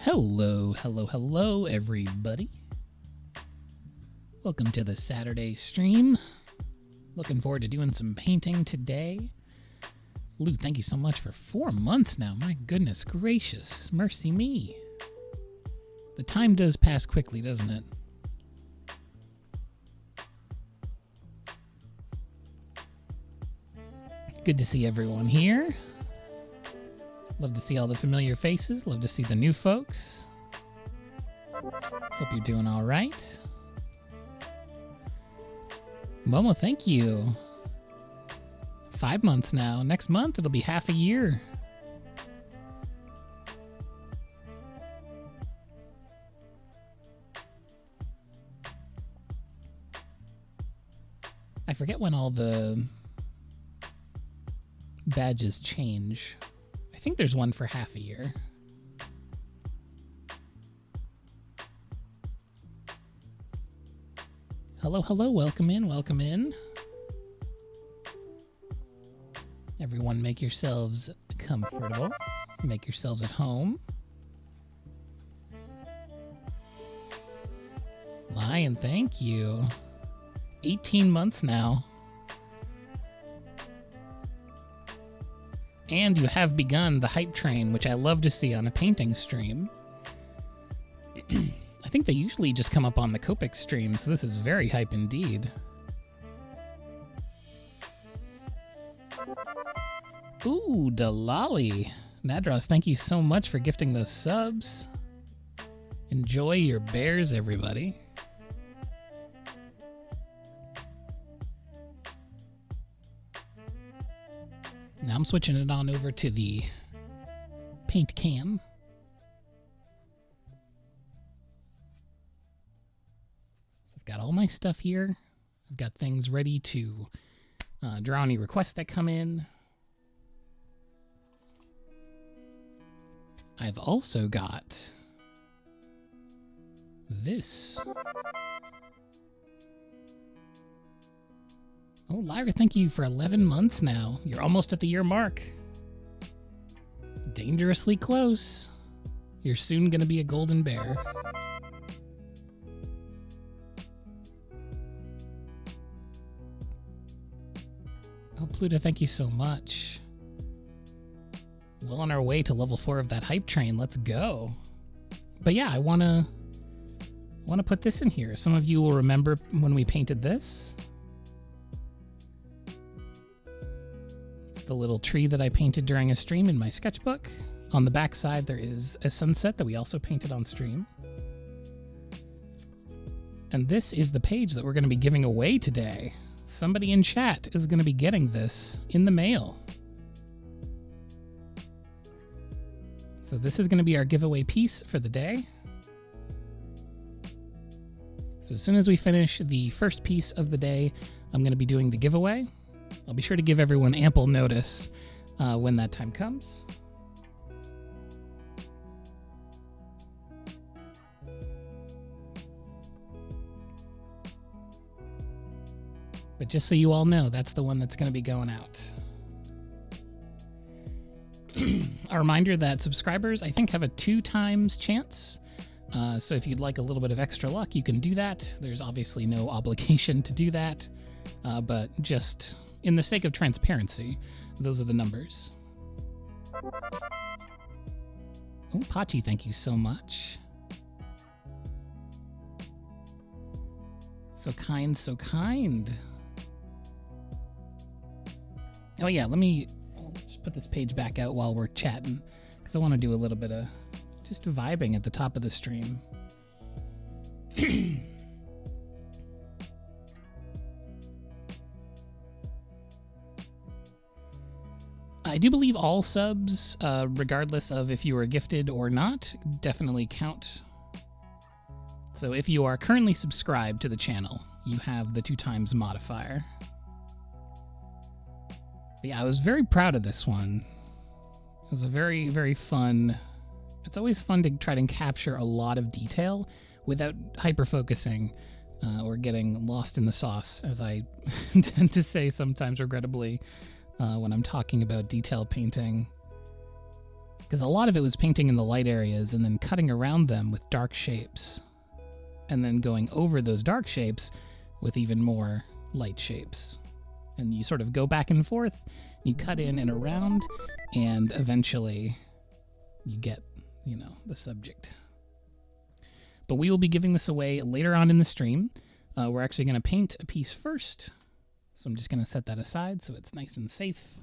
Hello, everybody. Welcome to the Saturday stream. Looking forward to doing some painting today. Lou, thank you so much for 4 months now. My goodness gracious. Mercy me. The time does pass quickly, doesn't it? Good to see everyone here. Love to see all the familiar faces. Love to see the new folks. Hope you're doing all right. Momo, thank you. 5 months now. Next month, it'll be half a year. I forget when all the badges change. I think there's one for half a year. Hello, hello, welcome in, welcome in. Everyone make yourselves comfortable. Make yourselves at home. Lion, thank you. 18 months now. And you have begun the hype train, which I love to see on a painting stream. I think they usually just come up on the Copic stream, so this is very hype indeed. Ooh, Delali. Nadros, thank you so much for gifting those subs. Enjoy your bears, everybody. Now I'm switching it on over to the paint cam. So I've got all my stuff here. I've got things ready to draw any requests that come in. I've also got this. Oh, Lyra, thank you for 11 months now. You're almost at the year mark. Dangerously close. You're soon going to be a golden bear. Oh, Pluto, thank you so much. Well on our way to level 4 of that hype train. Let's go. But yeah, I want to put this in here. Some of you will remember when we painted this. It's the little tree that I painted during a stream in my sketchbook. On the back side, there is a sunset that we also painted on stream. And this is the page that we're going to be giving away today. Somebody in chat is going to be getting this in the mail. So this is going to be our giveaway piece for the day. So as soon as we finish the first piece of the day, I'm going to be doing the giveaway. I'll be sure to give everyone ample notice when that time comes. But just so you all know, that's the one that's going to be going out. A reminder that subscribers, I think, have a 2 times chance. So if you'd like a little bit of extra luck, you can do that. There's obviously no obligation to do that. But just in the sake of transparency, those are the numbers. Oh, Pachi, thank you so much. So kind, so kind. Oh yeah, let me just put this page back out while we're chatting, because I want to do a little bit of just vibing at the top of the stream. I do believe all subs, regardless of if you were gifted or not, definitely count. So if you are currently subscribed to the channel, you have the 2 times modifier. But yeah, I was very proud of this one. It was a very, very fun. It's always fun to try to capture a lot of detail without hyper-focusing or getting lost in the sauce, as I tend to say sometimes, regrettably, when I'm talking about detail painting. Because a lot of it was painting in the light areas and then cutting around them with dark shapes, and then going over those dark shapes with even more light shapes. And you sort of go back and forth, you cut in and around, and eventually you get, you know, the subject. But we will be giving this away later on in the stream. We're actually going to paint a piece first. So I'm just going to set that aside so it's nice and safe.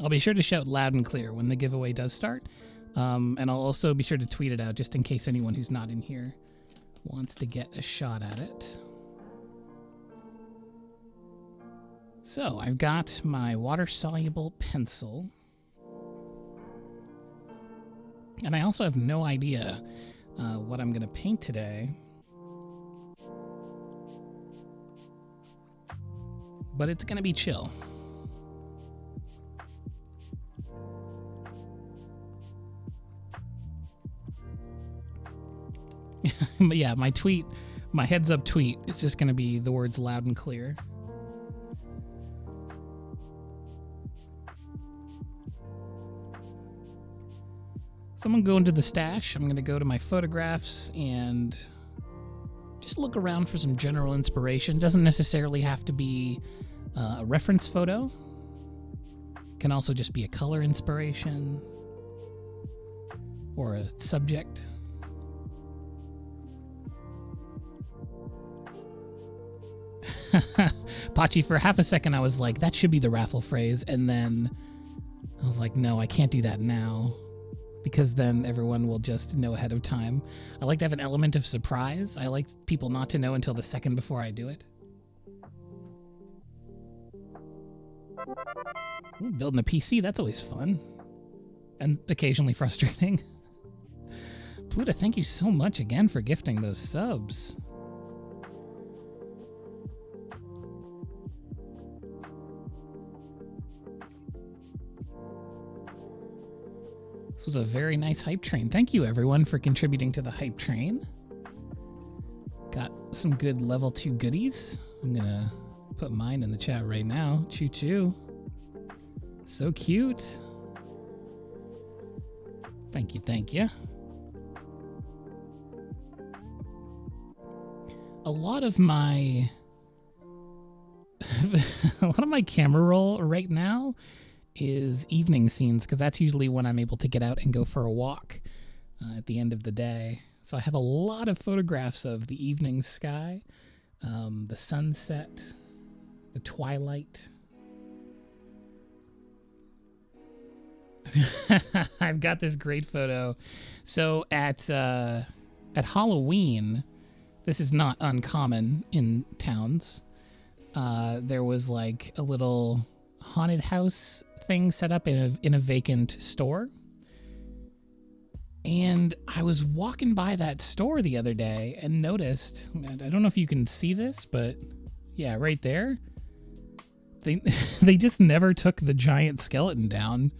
I'll be sure to shout loud and clear when the giveaway does start. And I'll also be sure to tweet it out just in case anyone who's not in here wants to get a shot at it. So I've got my water-soluble pencil. And I also have no idea what I'm going to paint today. But it's going to be chill. But yeah, my heads up tweet is just going to be the words loud and clear. So I'm going to go into the stash. I'm going to go to my photographs and just look around for some general inspiration. Doesn't necessarily have to be a reference photo. Can also just be a color inspiration or a subject. Pachi, for half a second I was like, that should be the raffle phrase, and then I was like, no, I can't do that now, because then everyone will just know ahead of time. I like to have an element of surprise. I like people not to know until the second before I do it. Ooh, building a PC, that's always fun. And occasionally frustrating. Pluta, thank you so much again for gifting those subs. This was a very nice hype train. Thank you, everyone, for contributing to the hype train. Got some good level 2 goodies. I'm going to put mine in the chat right now. Choo choo. So cute. Thank you, thank you. A lot of my camera roll right now is evening scenes, because that's usually when I'm able to get out and go for a walk at the end of the day. So I have a lot of photographs of the evening sky, the sunset, the twilight. I've got this great photo. So at Halloween, this is not uncommon in towns. There was like a little haunted house thing set up in a vacant store. And I was walking by that store the other day and noticed, I don't know if you can see this, but yeah, right there. They just never took the giant skeleton down.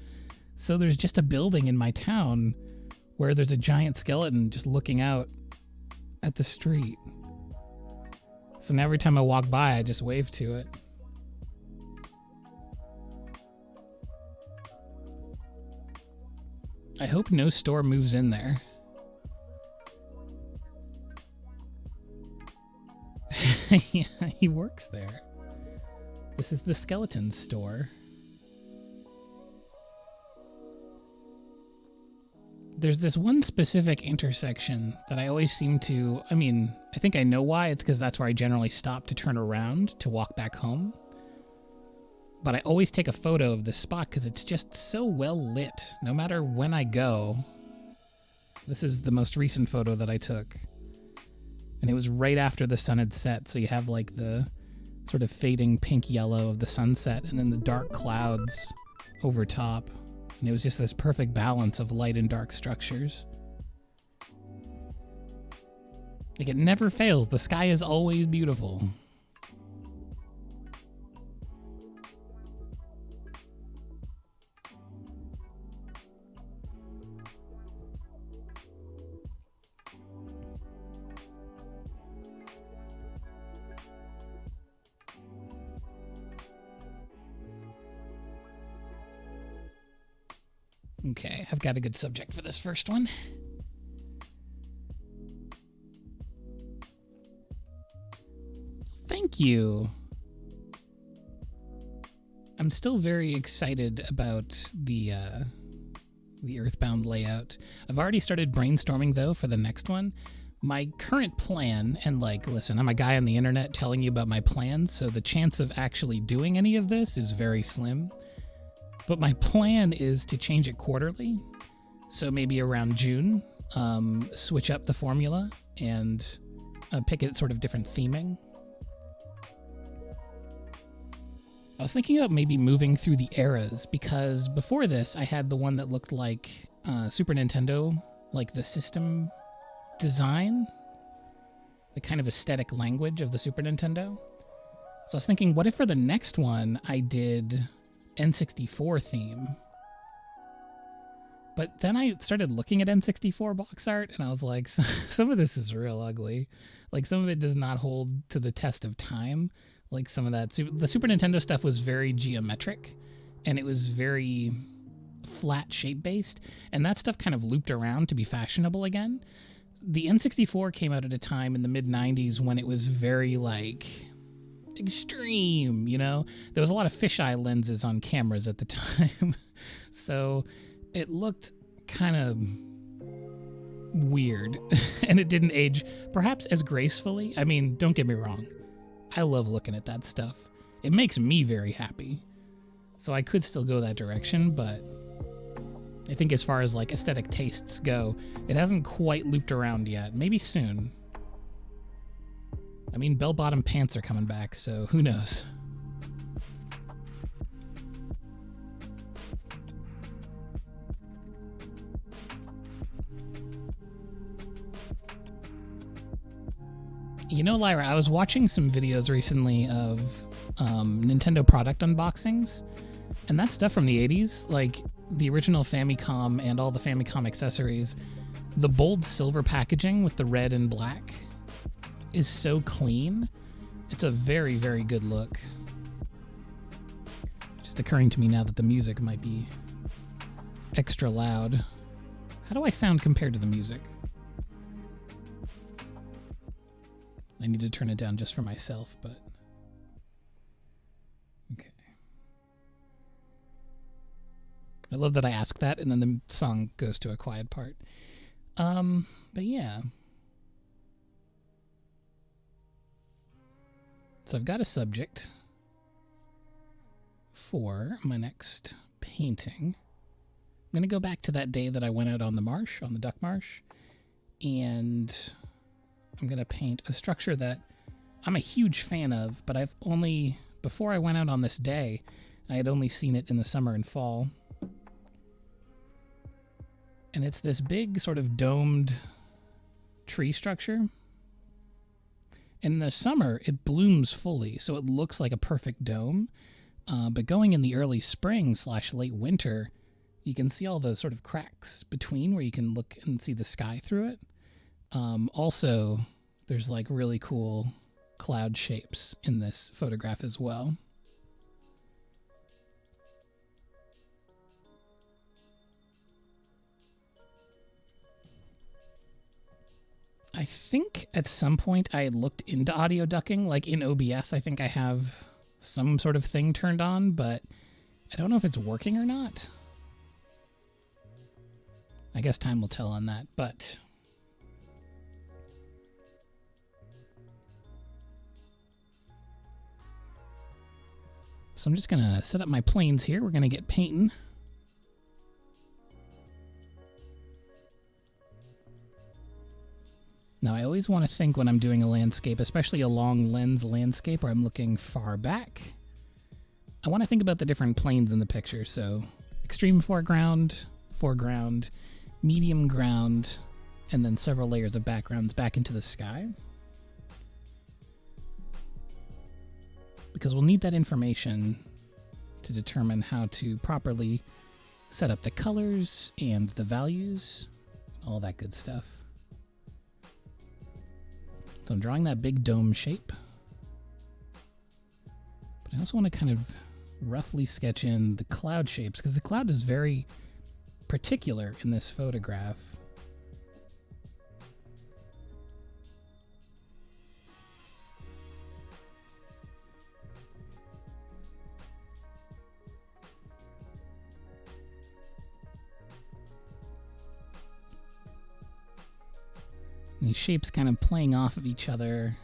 So there's just a building in my town where there's a giant skeleton just looking out at the street. So now every time I walk by, I just wave to it. I hope no store moves in there. Yeah, he works there. This is the skeleton store. There's this one specific intersection that I always seem to, I think I know why. It's because that's where I generally stop to turn around to walk back home. But I always take a photo of this spot because it's just so well lit, no matter when I go. This is the most recent photo that I took. And it was right after the sun had set, so you have like the sort of fading pink yellow of the sunset and then the dark clouds over top. And it was just this perfect balance of light and dark structures. Like, it never fails. The sky is always beautiful. Okay, I've got a good subject for this first one. Thank you. I'm still very excited about the Earthbound layout. I've already started brainstorming, though, for the next one. My current plan, and listen, I'm a guy on the internet telling you about my plans, so the chance of actually doing any of this is very slim. But my plan is to change it quarterly. So maybe around June, switch up the formula and pick a sort of different theming. I was thinking about maybe moving through the eras, because before this I had the one that looked like Super Nintendo, like the system design, the kind of aesthetic language of the Super Nintendo. So I was thinking, what if for the next one I did N64 theme? But then I started looking at N64 box art, and I was like, some of this is real ugly. Like, some of it does not hold to the test of time. Like, some of that, the Super Nintendo stuff was very geometric, and it was very flat shape-based, and that stuff kind of looped around to be fashionable again. The N64 came out at a time in the mid-90s when it was very, like, extreme, you know? There was a lot of fisheye lenses on cameras at the time, so it looked kind of weird, and it didn't age perhaps as gracefully. I mean, don't get me wrong. I love looking at that stuff. It makes me very happy. So I could still go that direction, but I think as far as like aesthetic tastes go, it hasn't quite looped around yet. Maybe soon. I mean, bell-bottom pants are coming back, so who knows? You know, Lyra, I was watching some videos recently of Nintendo product unboxings, and that stuff from the 80s, like the original Famicom and all the Famicom accessories, the bold silver packaging with the red and black is so clean. It's a very, very good look. Just occurring to me now that the music might be extra loud. How do I sound compared to the music? I need to turn it down just for myself, but okay. I love that I ask that and then the song goes to a quiet part. But yeah. So I've got a subject for my next painting. I'm going to go back to that day that I went out on the marsh, on the duck marsh, and I'm going to paint a structure that I'm a huge fan of, but I've only, before I went out on this day, I had only seen it in the summer and fall. And it's this big sort of domed tree structure. In the summer, it blooms fully, so it looks like a perfect dome. But going in the early spring / late winter, you can see all the sort of cracks between where you can look and see the sky through it. Also, there's like really cool cloud shapes in this photograph as well. I think at some point I had looked into audio ducking, like in OBS. I think I have some sort of thing turned on, but I don't know if it's working or not. I guess time will tell on that, but so I'm just going to set up my planes here. We're going to get painting. Now, I always want to think when I'm doing a landscape, especially a long lens landscape where I'm looking far back, I want to think about the different planes in the picture. So extreme foreground, foreground, medium ground, and then several layers of backgrounds back into the sky. Because we'll need that information to determine how to properly set up the colors and the values, all that good stuff. So I'm drawing that big dome shape. But I also want to kind of roughly sketch in the cloud shapes, because the cloud is very particular in this photograph. And these shapes kind of playing off of each other.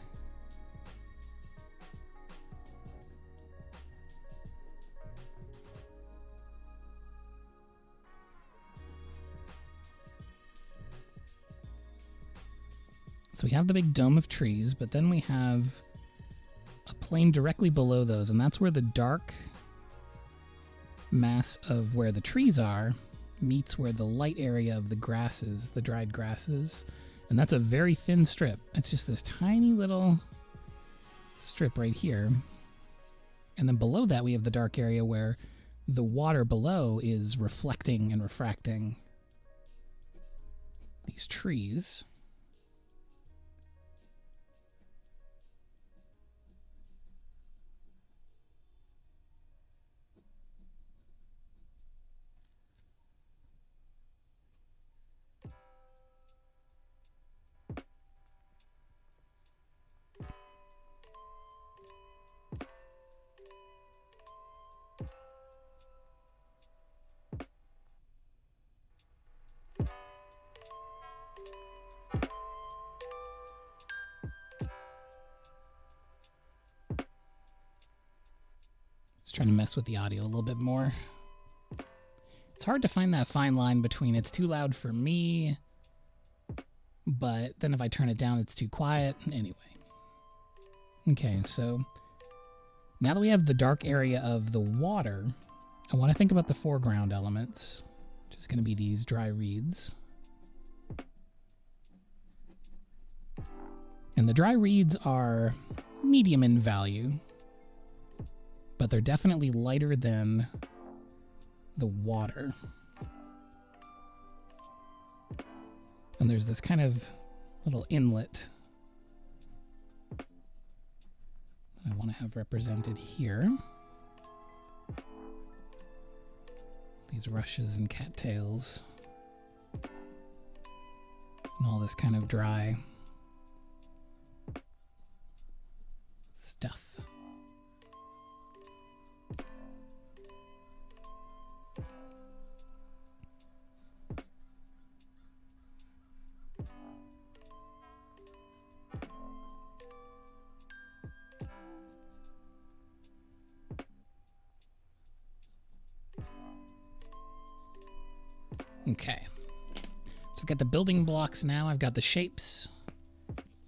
So we have the big dome of trees, but then we have a plane directly below those, and that's where the dark mass of where the trees are meets where the light area of the grasses, the dried grasses. And that's a very thin strip. It's just this tiny little strip right here. And then below that we have the dark area where the water below is reflecting and refracting these trees. Just trying to mess with the audio a little bit more. It's hard to find that fine line between it's too loud for me, but then if I turn it down, it's too quiet. Anyway. Okay, so now that we have the dark area of the water, I want to think about the foreground elements, which is going to be these dry reeds. And the dry reeds are medium in value, but they're definitely lighter than the water. And there's this kind of little inlet that I want to have represented here. These rushes and cattails. And all this kind of dry stuff. Okay, so I've got the building blocks now, I've got the shapes.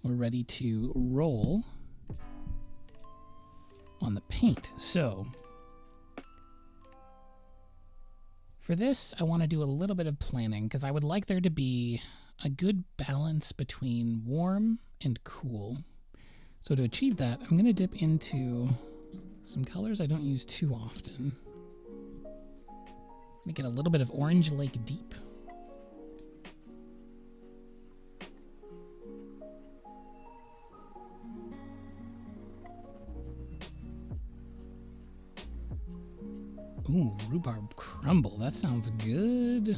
We're ready to roll on the paint. So for this, I want to do a little bit of planning because I would like there to be a good balance between warm and cool. So to achieve that, I'm going to dip into some colors I don't use too often. I'm going to get a little bit of Orange Lake Deep. Ooh, Rhubarb Crumble. That sounds good.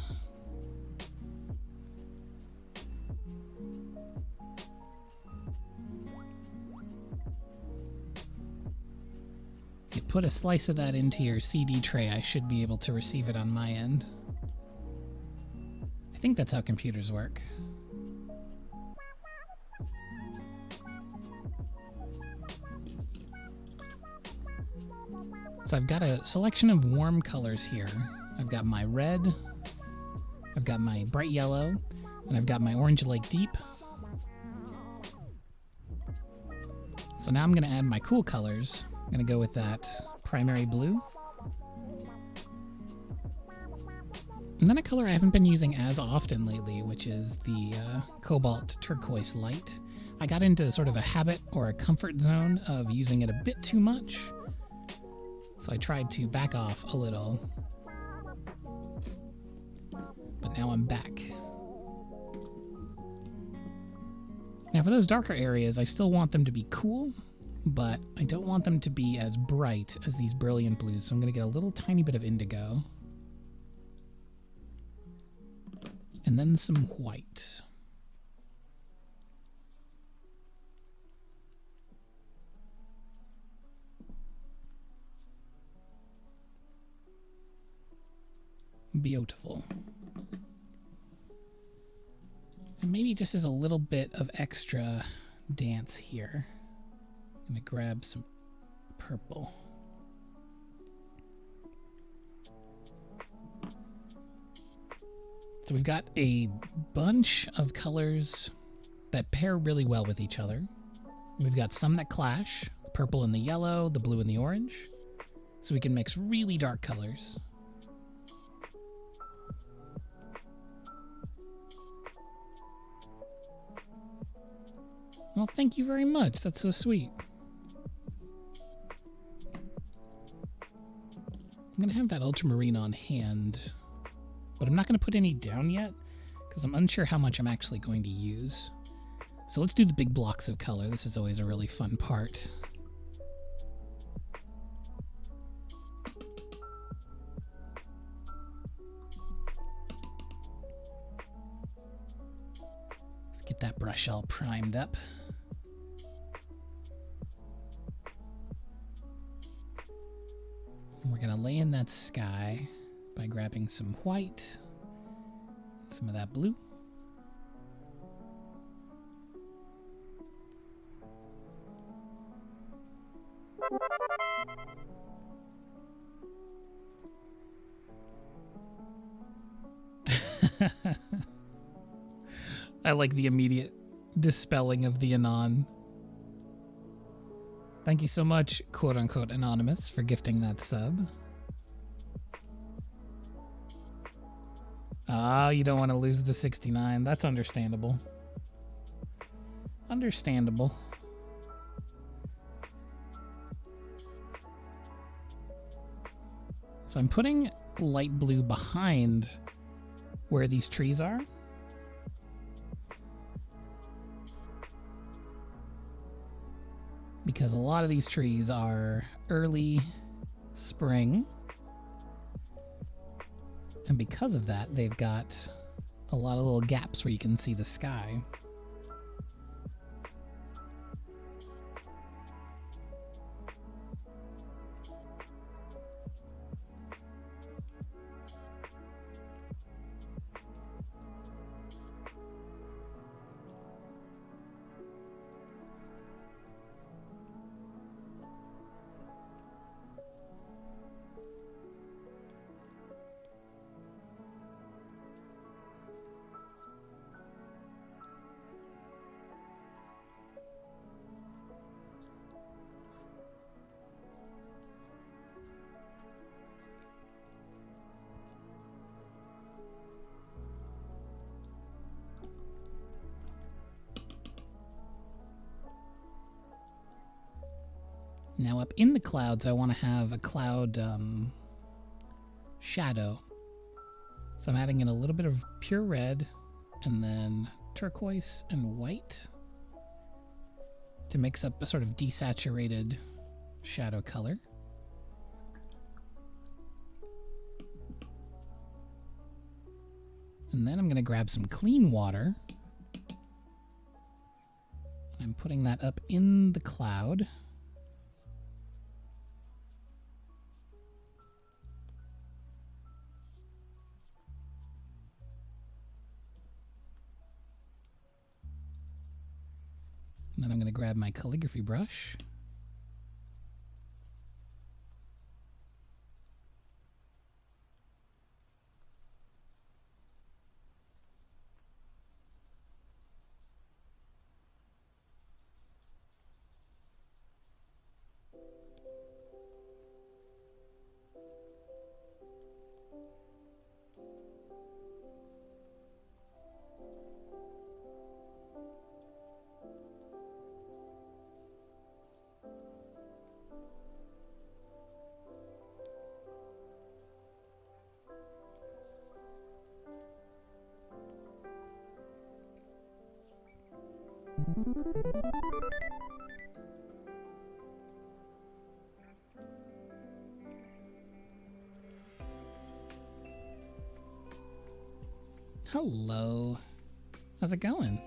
Put a slice of that into your CD tray, I should be able to receive it on my end. I think that's how computers work. So I've got a selection of warm colors here. I've got my red, I've got my bright yellow, and I've got my Orange Lake Deep. So now I'm going to add my cool colors. I'm going to go with that primary blue. And then a color I haven't been using as often lately, which is the Cobalt Turquoise Light. I got into sort of a habit or a comfort zone of using it a bit too much, so I tried to back off a little. But now I'm back. Now for those darker areas, I still want them to be cool, but I don't want them to be as bright as these brilliant blues, so I'm going to get a little tiny bit of indigo. And then some white. Beautiful. And maybe just as a little bit of extra dance here, I'm going to grab some purple. So we've got a bunch of colors that pair really well with each other. We've got some that clash, the purple and the yellow, the blue and the orange, so we can mix really dark colors. Well, thank you very much. That's so sweet. I'm going to have that ultramarine on hand, but I'm not going to put any down yet because I'm unsure how much I'm actually going to use. So let's do the big blocks of color. This is always a really fun part. Let's get that brush all primed up. We're going to lay in that sky by grabbing some white, some of that blue. I like the immediate dispelling of the anon. Thank you so much, quote-unquote anonymous, for gifting that sub. Ah, you don't want to lose the 69. That's understandable. Understandable. So I'm putting light blue behind where these trees are. Because a lot of these trees are early spring. And because of that, they've got a lot of little gaps where you can see the sky. Now up in the clouds, I want to have a cloud shadow. So I'm adding in a little bit of pure red and then turquoise and white to mix up a sort of desaturated shadow color. And then I'm going to grab some clean water. I'm putting that up in the cloud. And then I'm going to grab my calligraphy brush. Hello. How's it going?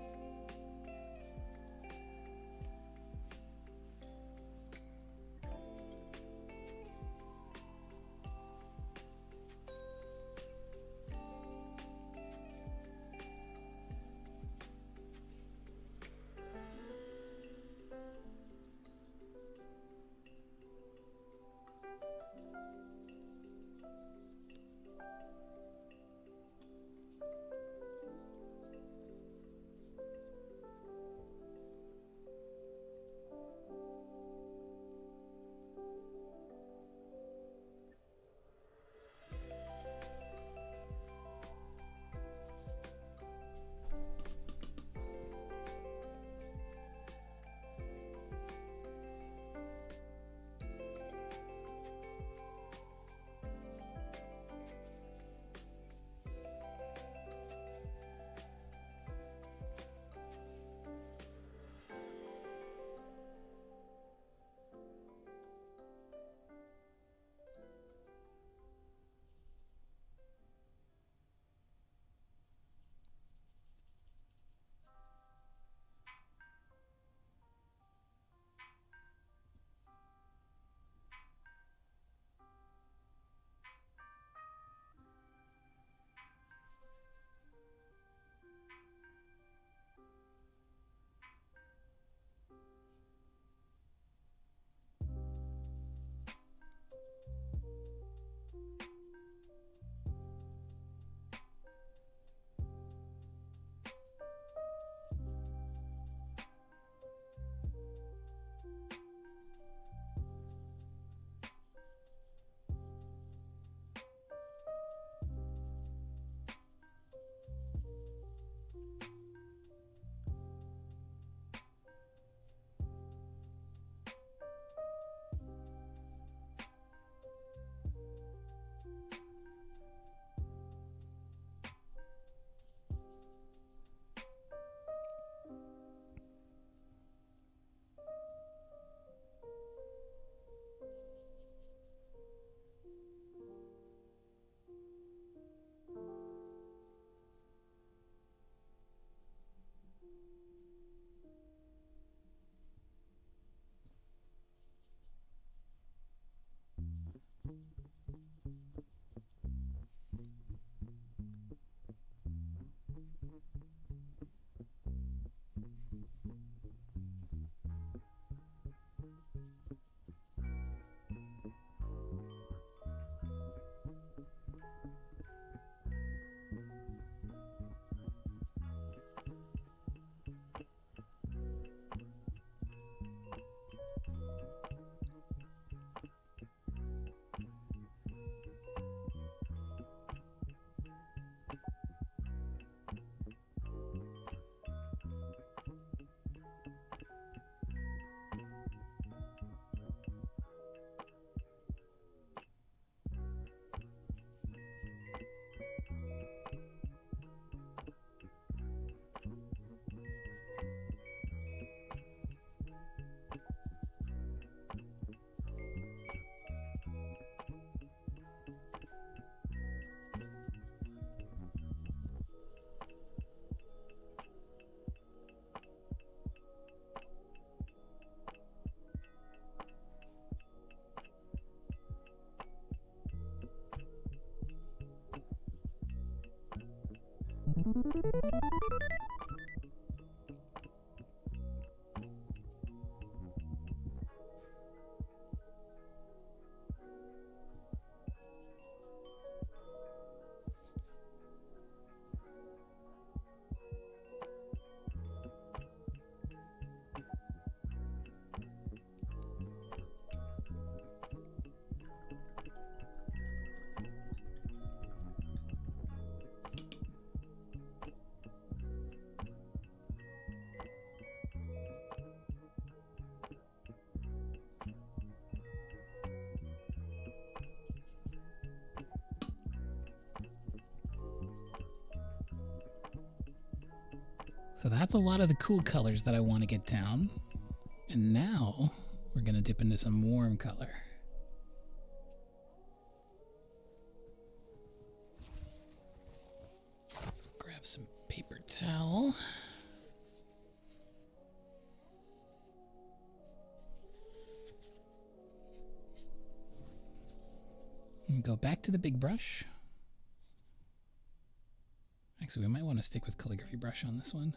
So that's a lot of the cool colors that I want to get down. And now we're going to dip into some warm color. Grab some paper towel. And go back to the big brush. Actually, we might want to stick with calligraphy brush on this one.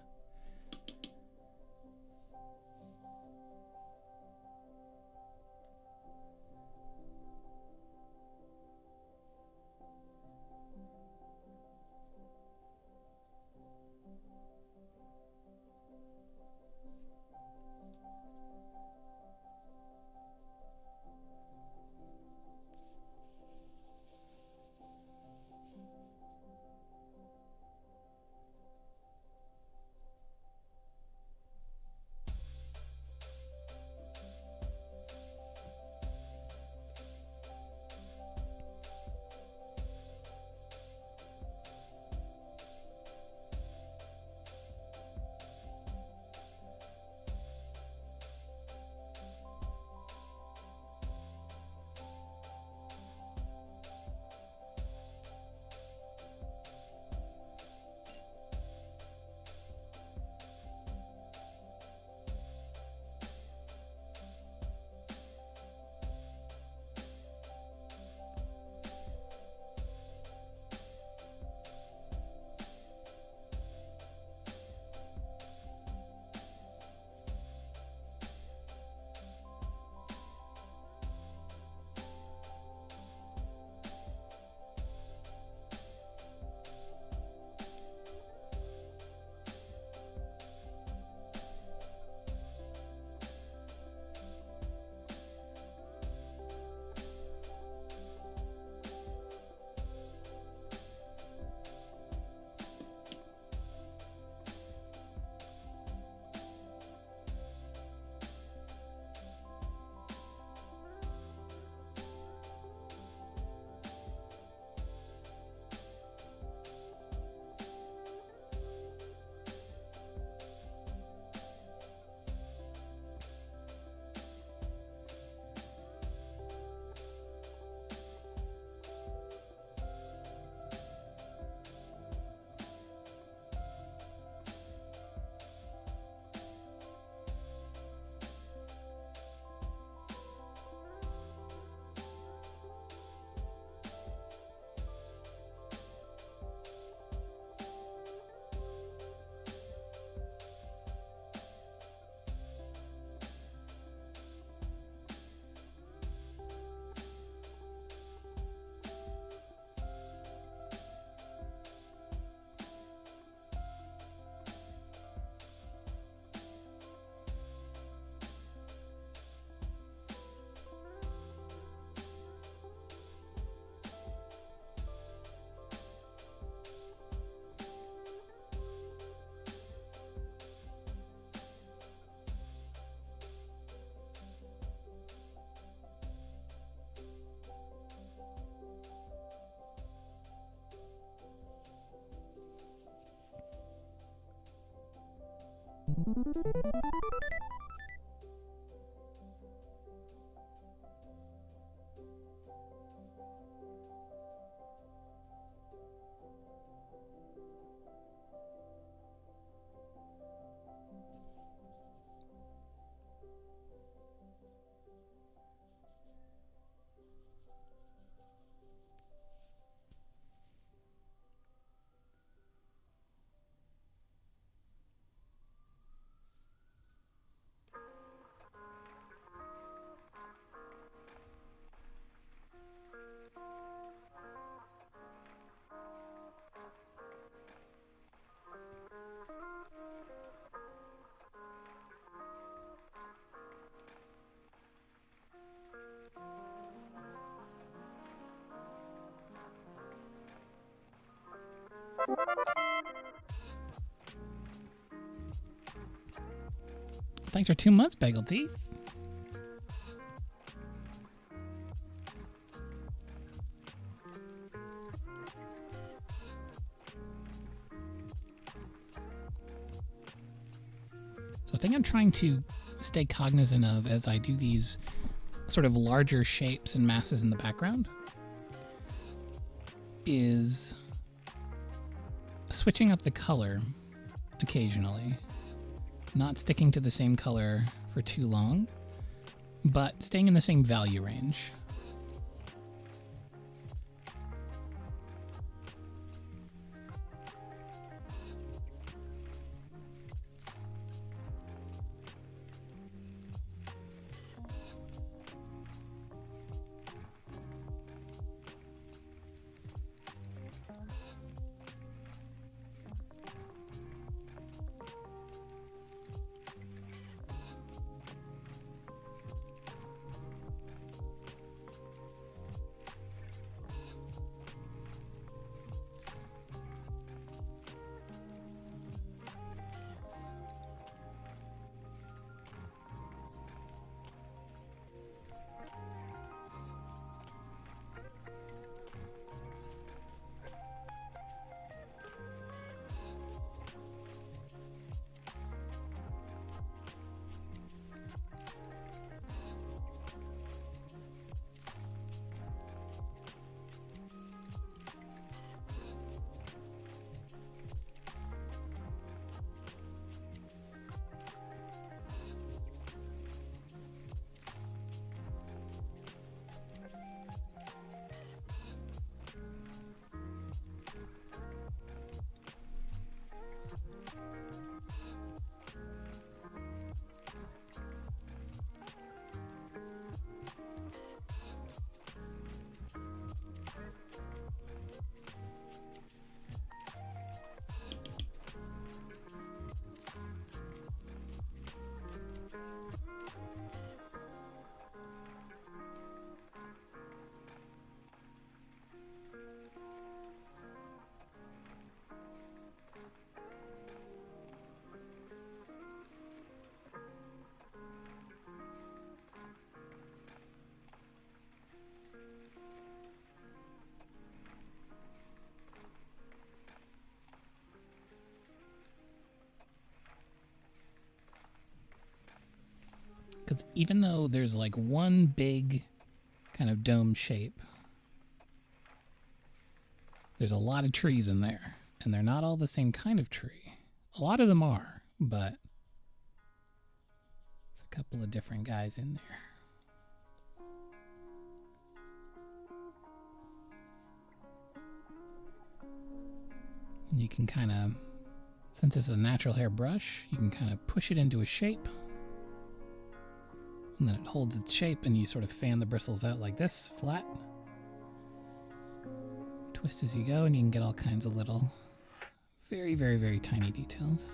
Thanks for 2 months, Bagel Teeth. So I think I'm trying to stay cognizant of as I do these sort of larger shapes and masses in the background is switching up the color occasionally. Not sticking to the same color for too long, but staying in the same value range. Because even though there's like one big kind of dome shape, there's a lot of trees in there, and they're not all the same kind of tree. A lot of them are, but there's a couple of different guys in there. And you can kind of, since it's a natural hair brush, you can kind of push it into a shape. And then it holds its shape, and you sort of fan the bristles out like this, flat. Twist as you go, and you can get all kinds of little, very, very, very tiny details.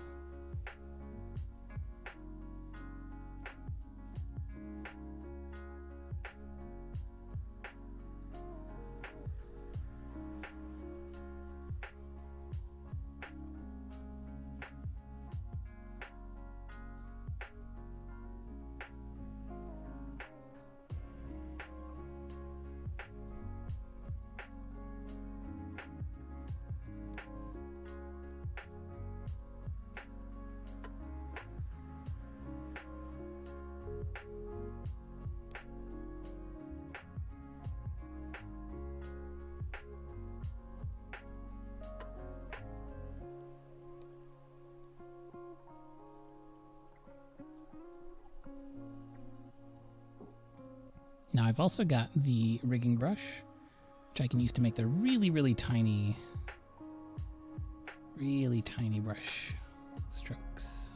Now I've also got the rigging brush, which I can use to make the really, really tiny brush strokes.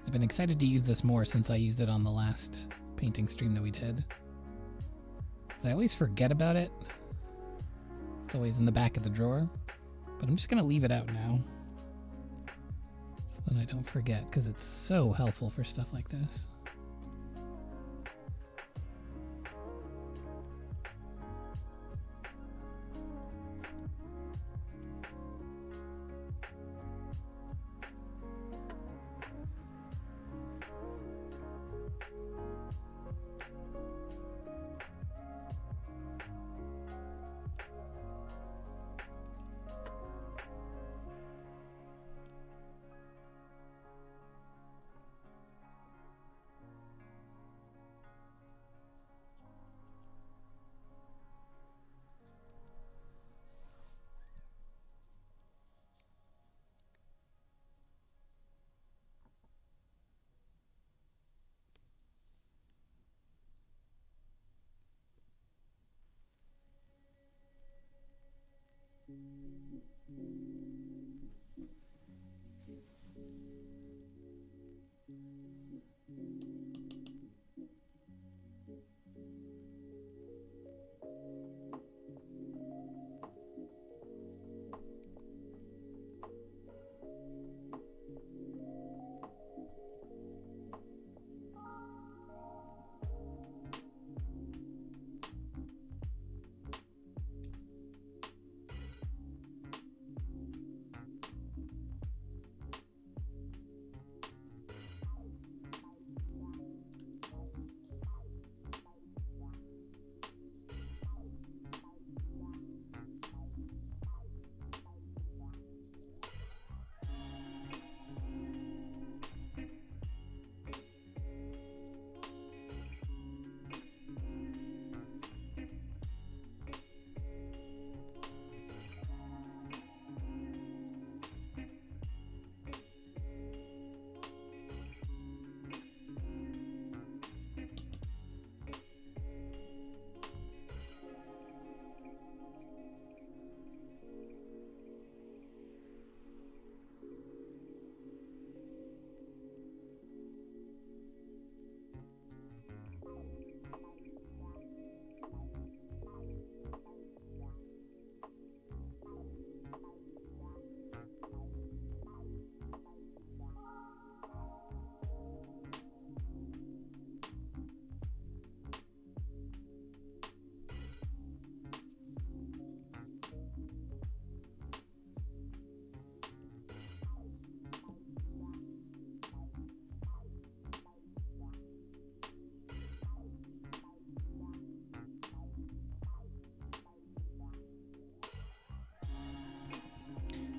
I've been excited to use this more since I used it on the last painting stream that we did. Because I always forget about it. It's always in the back of the drawer. But I'm just going to leave it out now. Then I don't forget, because it's so helpful for stuff like this.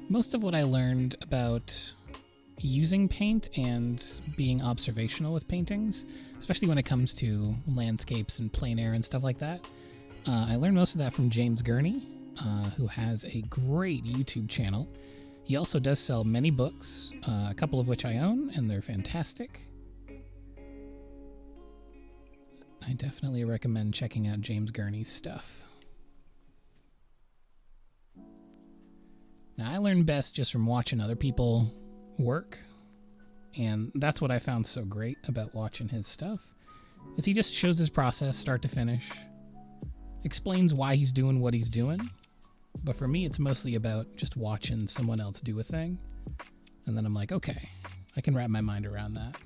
most of what I learned about using paint and being observational with paintings, especially when it comes to landscapes and plein air and stuff like that, I learned most of that from James Gurney, who has a great YouTube channel. He also does sell many books, a couple of which I own, and they're fantastic. I definitely recommend checking out James Gurney's stuff. Now, I learn best just from watching other people work, and that's what I found so great about watching his stuff, is he just shows his process start to finish, explains why he's doing what he's doing, but for me it's mostly about just watching someone else do a thing, and then I'm like, okay, I can wrap my mind around that.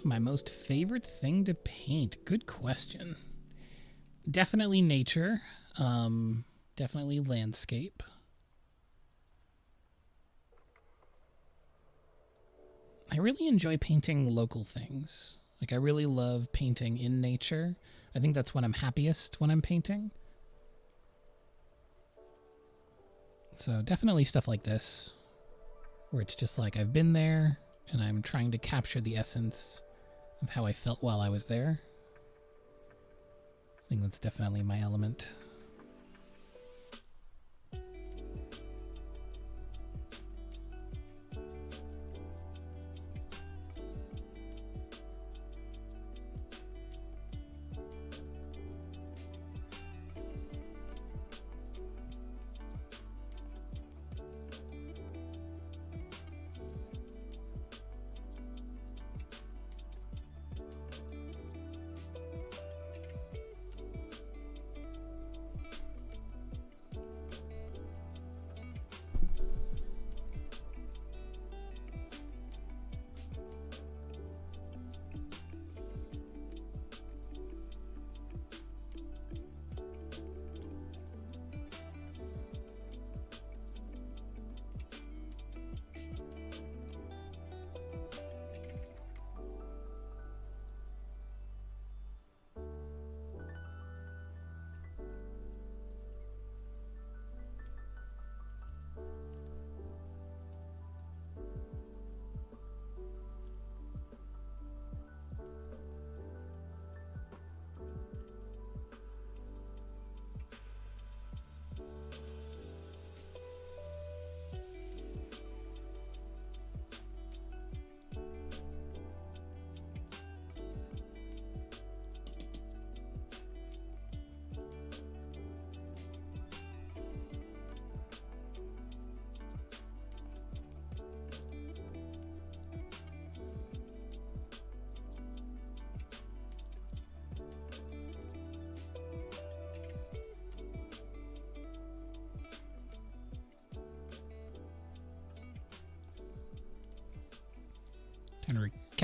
My most favorite thing to paint? Good question. Definitely nature. Definitely landscape. I really enjoy painting local things. Like, I really love painting in nature. I think that's when I'm happiest when I'm painting. So definitely stuff like this, where it's just like I've been there and I'm trying to capture the essence of how I felt while I was there. I think that's definitely my element.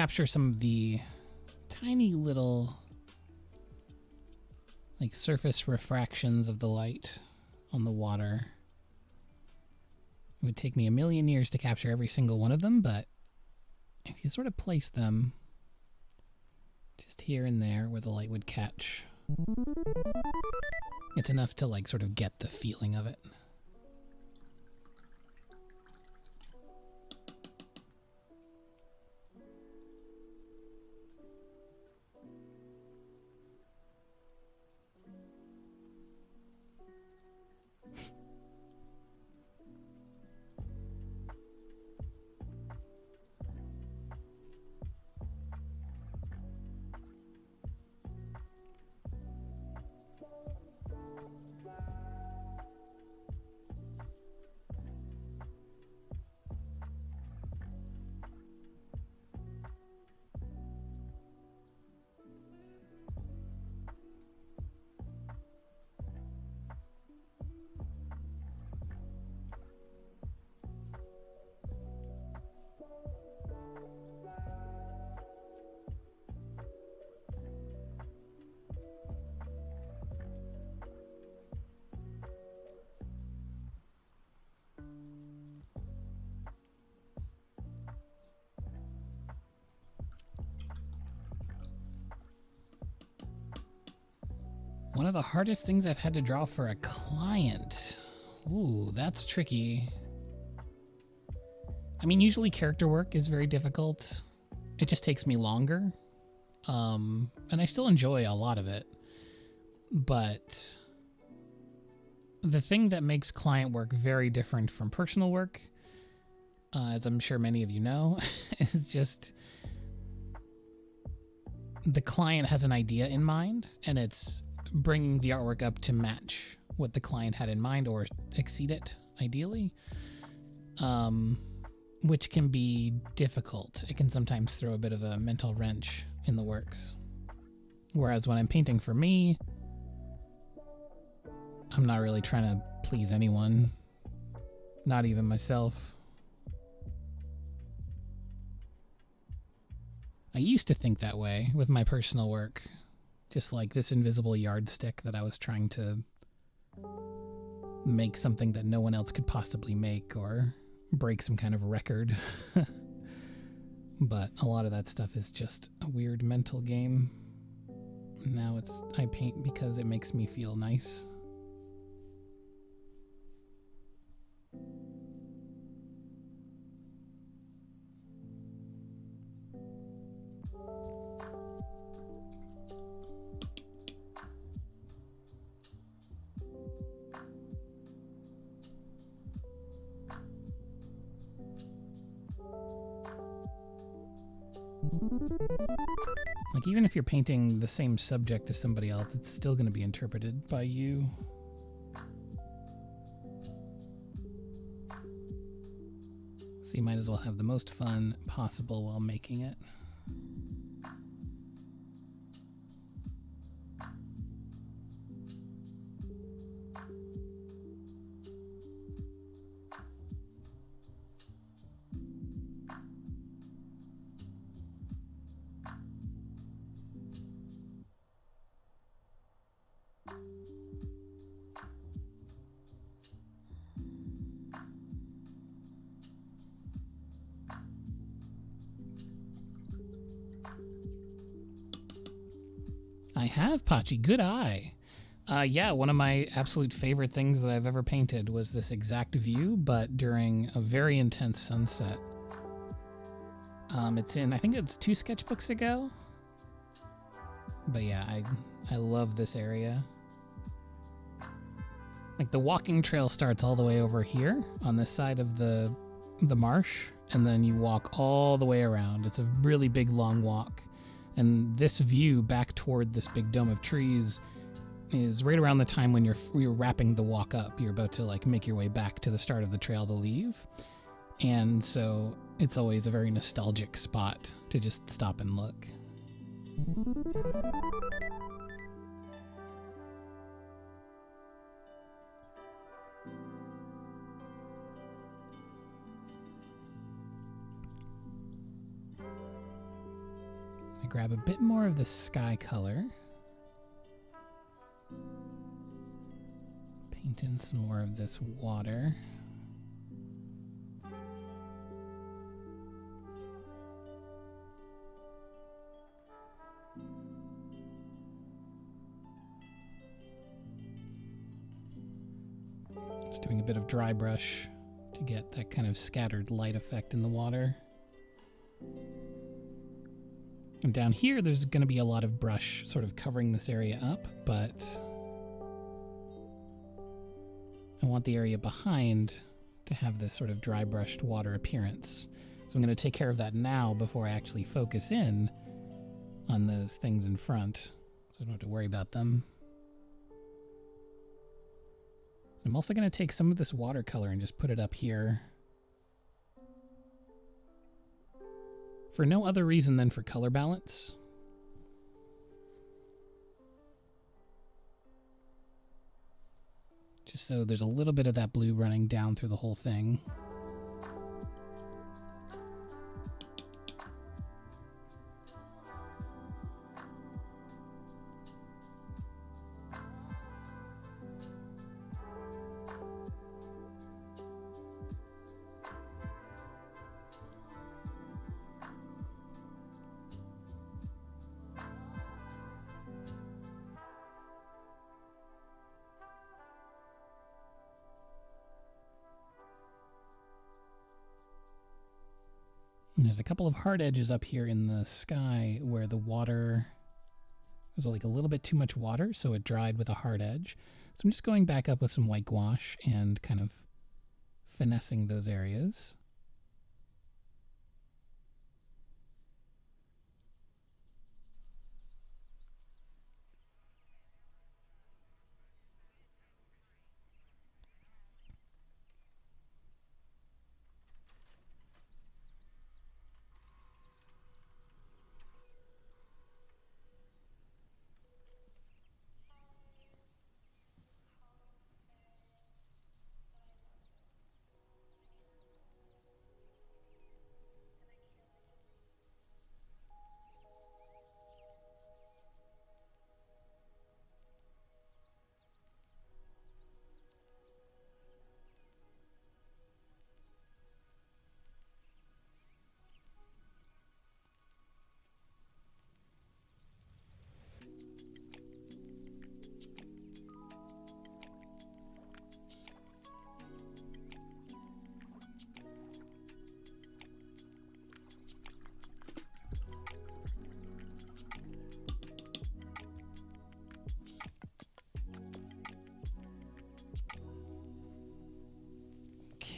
capture some of the tiny little like surface refractions of the light on the water. It would take me a million years to capture every single one of them, but if you sort of place them just here and there where the light would catch, it's enough to like sort of get the feeling of it. One of the hardest things I've had to draw for a client. Ooh, that's tricky. I mean, usually character work is very difficult. It just takes me longer. And I still enjoy a lot of it. But the thing that makes client work very different from personal work, as I'm sure many of you know, is just the client has an idea in mind, and it's bringing the artwork up to match what the client had in mind or exceed it, ideally, which can be difficult. It can sometimes throw a bit of a mental wrench in the works. Whereas when I'm painting for me, I'm not really trying to please anyone, not even myself. I used to think that way with my personal work. Just like this invisible yardstick that I was trying to make something that no one else could possibly make or break some kind of record. But a lot of that stuff is just a weird mental game. Now I paint because it makes me feel nice. Like, even if you're painting the same subject as somebody else, it's still going to be interpreted by you. So you might as well have the most fun possible while making it. I have, Pachi. Good eye. Yeah, one of my absolute favorite things that I've ever painted was this exact view, but during a very intense sunset. It's in, I think it's 2 sketchbooks ago. But yeah, I love this area. Like, the walking trail starts all the way over here on this side of the marsh, and then you walk all the way around. It's a really big, long walk. And this view back toward this big dome of trees is right around the time when you're wrapping the walk up. You're about to like make your way back to the start of the trail to leave. And so it's always a very nostalgic spot to just stop and look. grab a bit more of the sky color. Paint in some more of this water. Just doing a bit of dry brush to get that kind of scattered light effect in the water. And down here, there's going to be a lot of brush sort of covering this area up, but I want the area behind to have this sort of dry brushed water appearance. So I'm going to take care of that now before I actually focus in on those things in front, so I don't have to worry about them. I'm also going to take some of this watercolor and just put it up here. For no other reason than for color balance. Just so there's a little bit of that blue running down through the whole thing. And there's a couple of hard edges up here in the sky where the water, there's like a little bit too much water, so it dried with a hard edge. So I'm just going back up with some white gouache and kind of finessing those areas.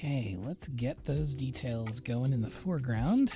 Okay, let's get those details going in the foreground.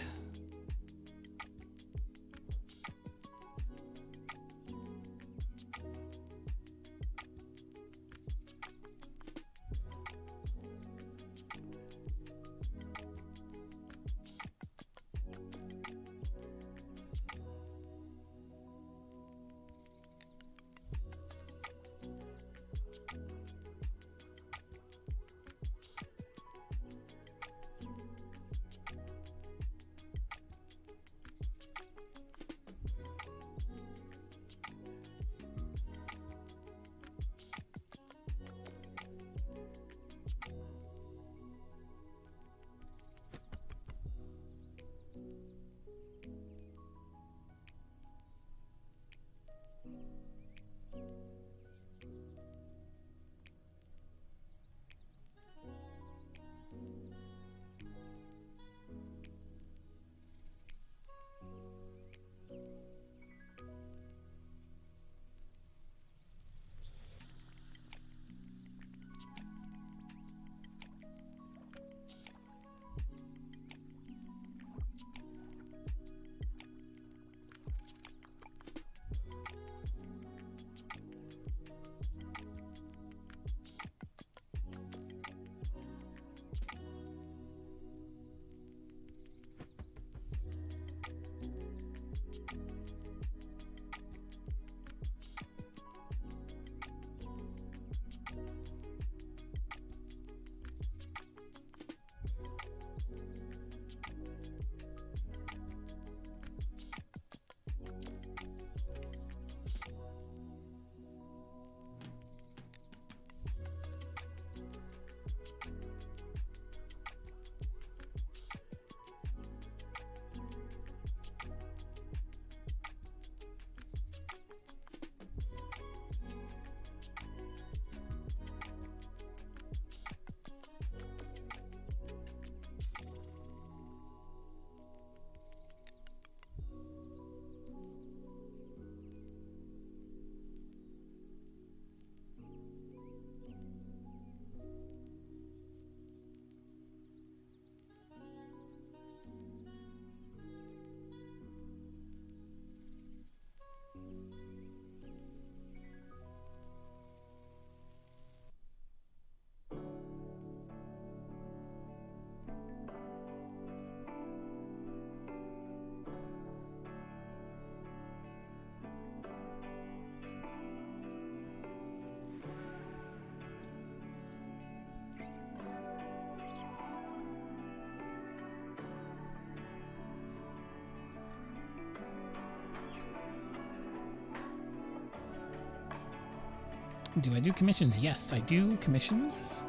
Do I do commissions? Yes, I do commissions.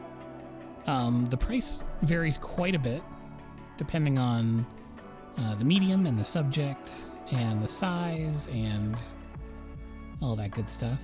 The price varies quite a bit depending on the medium and the subject and the size and all that good stuff.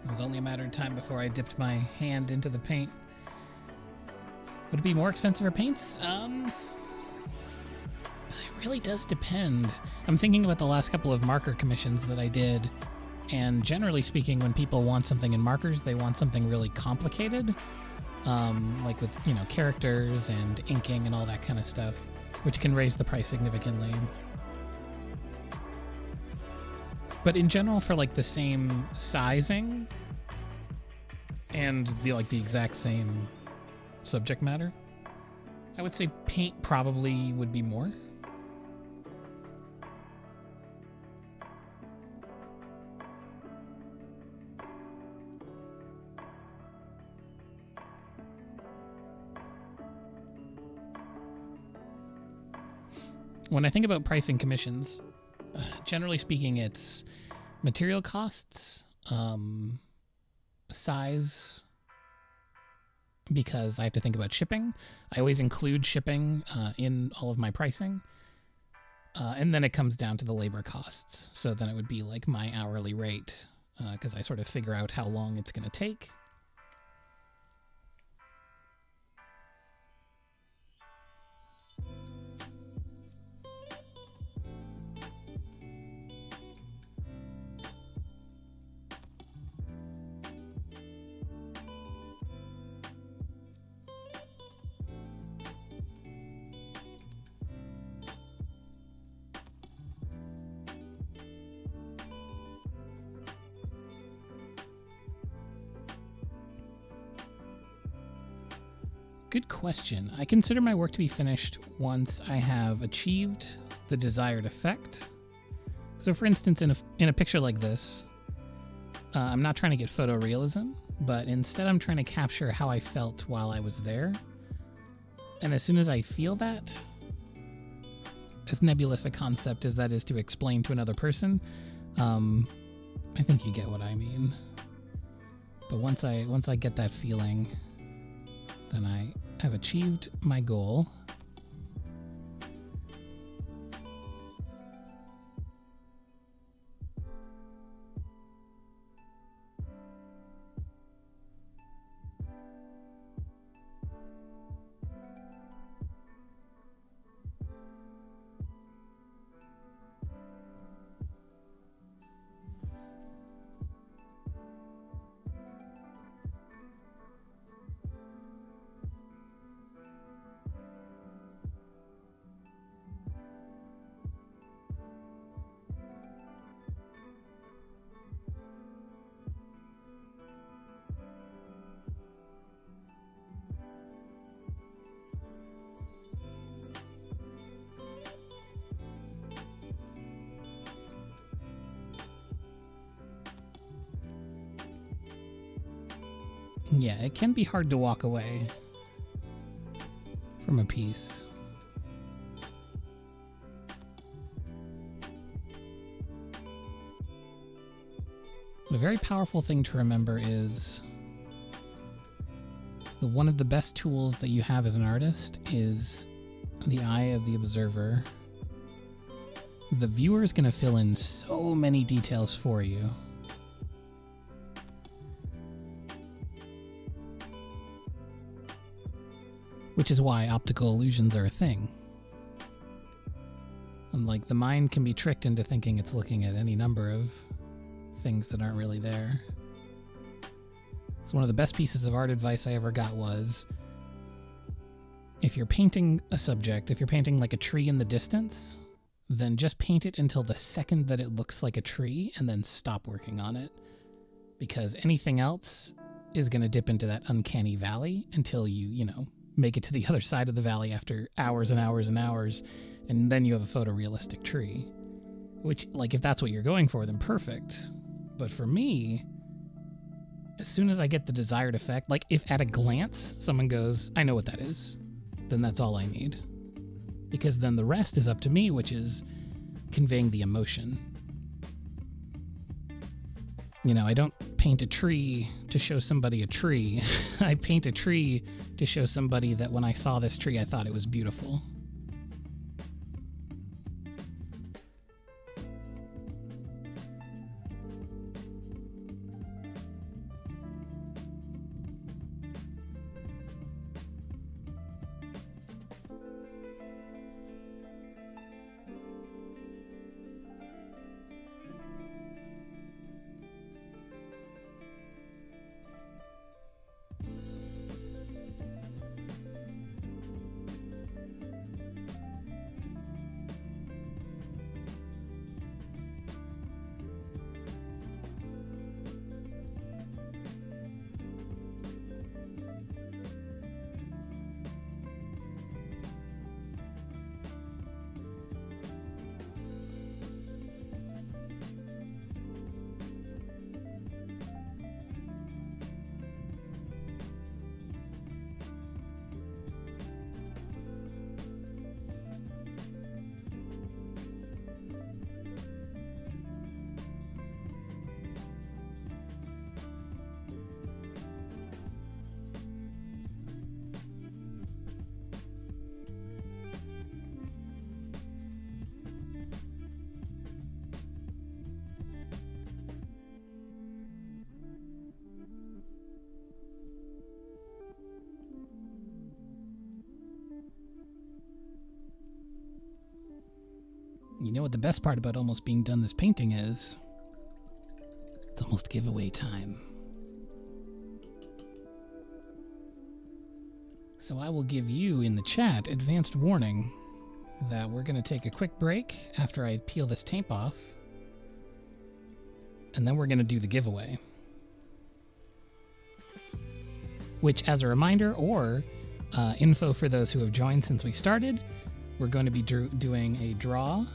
It was only a matter of time before I dipped my hand into the paint. Would it be more expensive for paints? It really does depend. I'm thinking about the last couple of marker commissions that I did, and generally speaking, when people want something in markers, they want something really complicated, like with, characters and inking and all that kind of stuff, which can raise the price significantly. But in general, for like the same sizing and the exact same subject matter, I would say paint probably would be more. When I think about pricing commissions, generally speaking, it's material costs, size, because I have to think about shipping. I always include shipping in all of my pricing. And then it comes down to the labor costs. So then it would be like my hourly rate, because I sort of figure out how long it's going to take. Good question. I consider my work to be finished once I have achieved the desired effect. So for instance, in a picture like this, I'm not trying to get photorealism, but instead I'm trying to capture how I felt while I was there. And as soon as I feel that, as nebulous a concept as that is to explain to another person, I think you get what I mean. But once I get that feeling, then I have achieved my goal. Yeah, it can be hard to walk away from a piece. But a very powerful thing to remember is one of the best tools that you have as an artist is the eye of the observer. The viewer is going to fill in so many details for you. Which is why optical illusions are a thing. And like, the mind can be tricked into thinking it's looking at any number of things that aren't really there. So one of the best pieces of art advice I ever got was, if you're painting a subject, if you're painting like a tree in the distance, then just paint it until the second that it looks like a tree and then stop working on it. Because anything else is going to dip into that uncanny valley until you know, make it to the other side of the valley after hours and hours and hours, and then you have a photorealistic tree. Which, like, if that's what you're going for, then perfect. But for me, as soon as I get the desired effect, like if at a glance someone goes, I know what that is, then that's all I need. Because then the rest is up to me, which is conveying the emotion. You know, I don't paint a tree to show somebody a tree. I paint a tree to show somebody that when I saw this tree, I thought it was beautiful. You know what the best part about almost being done this painting is? It's almost giveaway time. So I will give you in the chat advanced warning that we're going to take a quick break after I peel this tape off, and then we're going to do the giveaway. Which, as a reminder, or info for those who have joined since we started, we're going to be doing a draw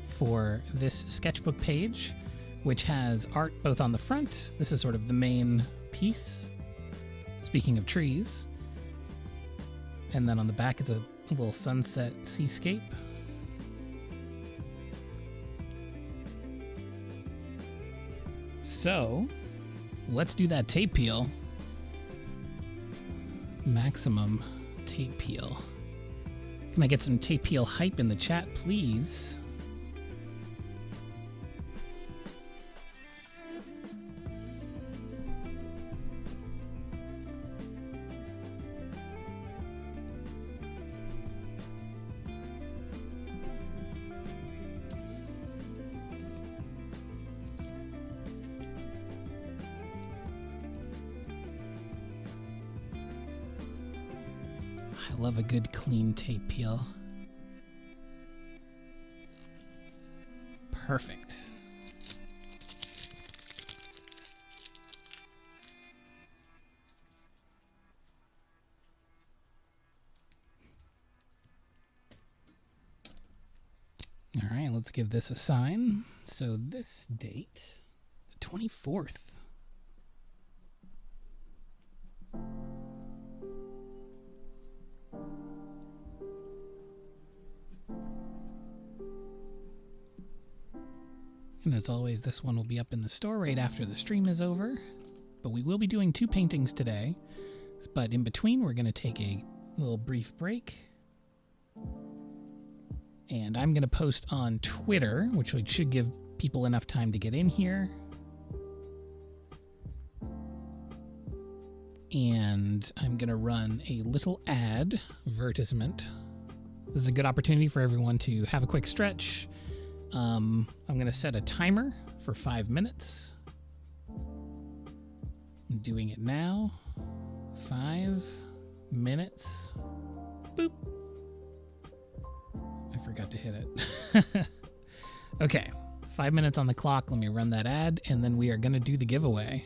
for this sketchbook page, which has art both on the front. This is sort of the main piece, speaking of trees. And then on the back is a little sunset seascape. So, let's do that tape peel. Maximum tape peel. Can I get some tape peel hype in the chat, please? I love a good clean tape peel. Perfect. All right, let's give this a sign. So this date, the 24th. And as always, this one will be up in the store right after the stream is over. But we will be doing 2 paintings today. But in between, we're going to take a little brief break And I'm going to post on Twitter, which should give people enough time to get in here. And I'm going to run a little advertisement. This is a good opportunity for everyone to have a quick stretch. I'm going to set a timer for 5 minutes. I'm doing it now. 5 minutes. Boop. I forgot to hit it. Okay, 5 minutes on the clock. Let me run that ad, and then we are going to do the giveaway.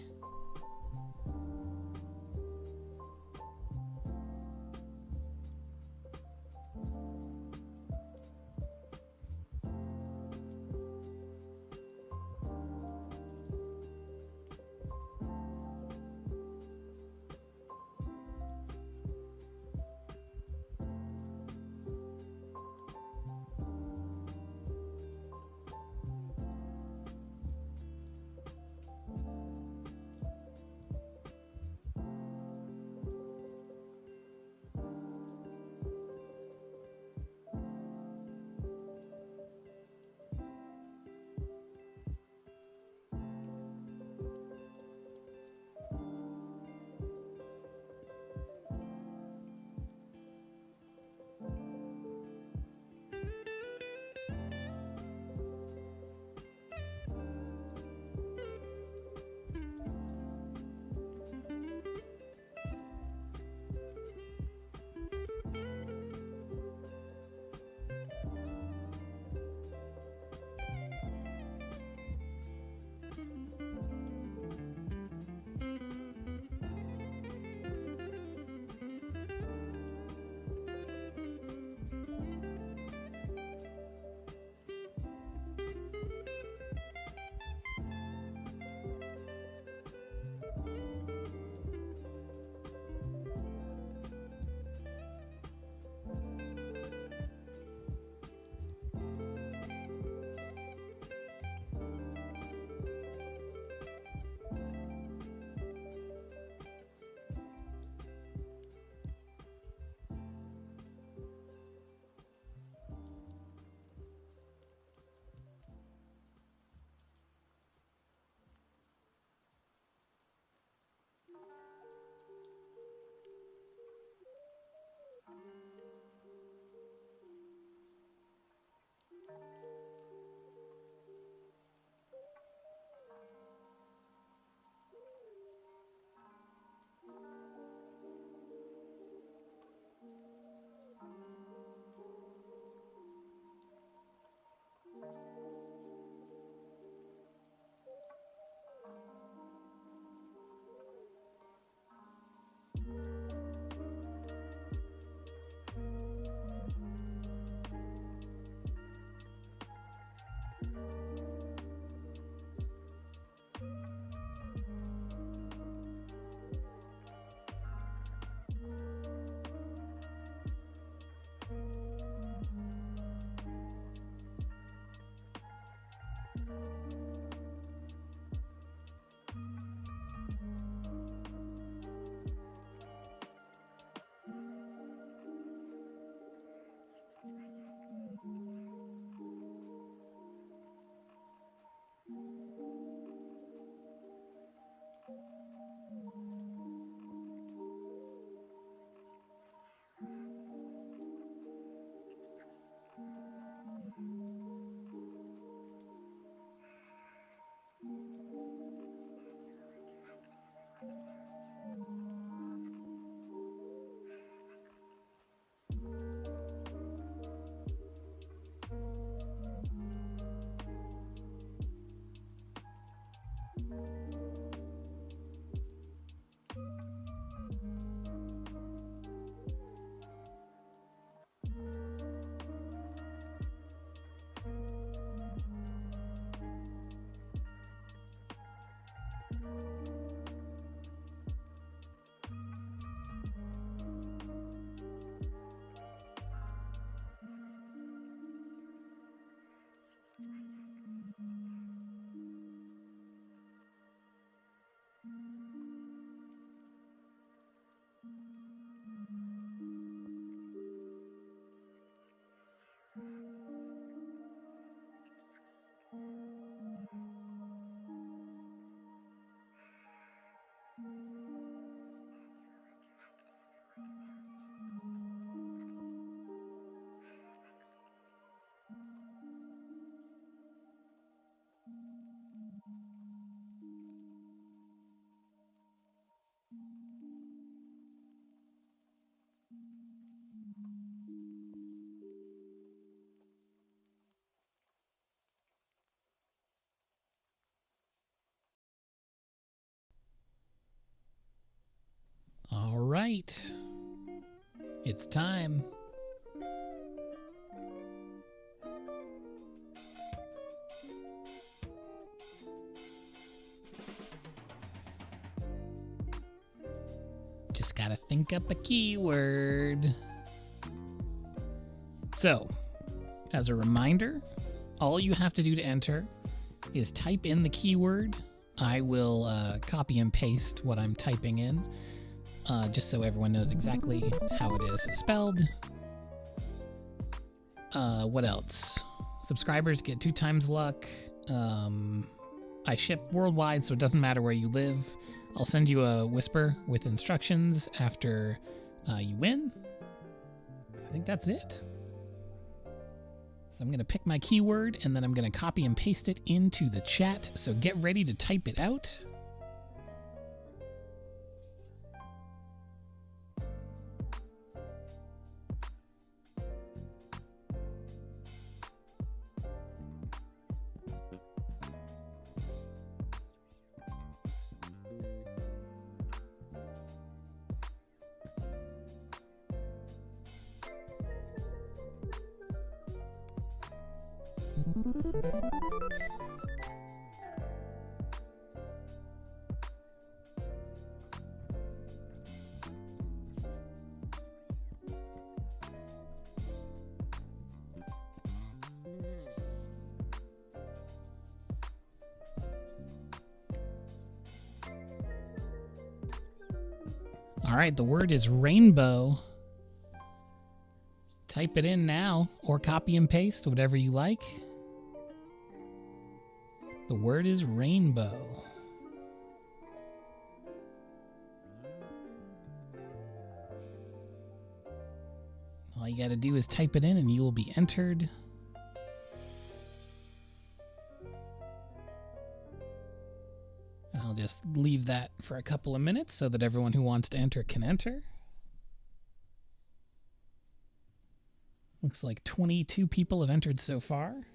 right. It's time. Just gotta think up a keyword. So, as a reminder, all you have to do to enter is type in the keyword. I will copy and paste what I'm typing in, just so everyone knows exactly how it is spelled. What else? Subscribers get 2 times luck. I ship worldwide, so it doesn't matter where you live. I'll send you a whisper with instructions after you win. I think that's it. So I'm going to pick my keyword, and then I'm going to copy and paste it into the chat. So get ready to type it out. All right, the word is rainbow. Type it in now or copy and paste, whatever you like. The word is rainbow. All you got to do is type it in and you will be entered. And I'll just leave that for a couple of minutes so that everyone who wants to enter can enter. Looks like 22 people have entered so far.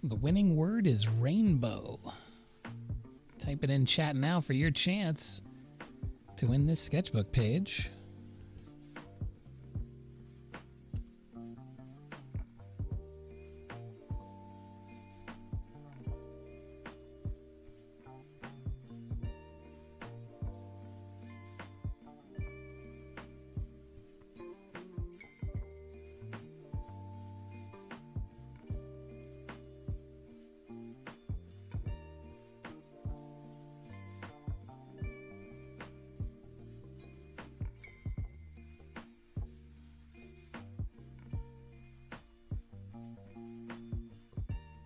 The winning word is rainbow. Type it in chat now for your chance to win this sketchbook page.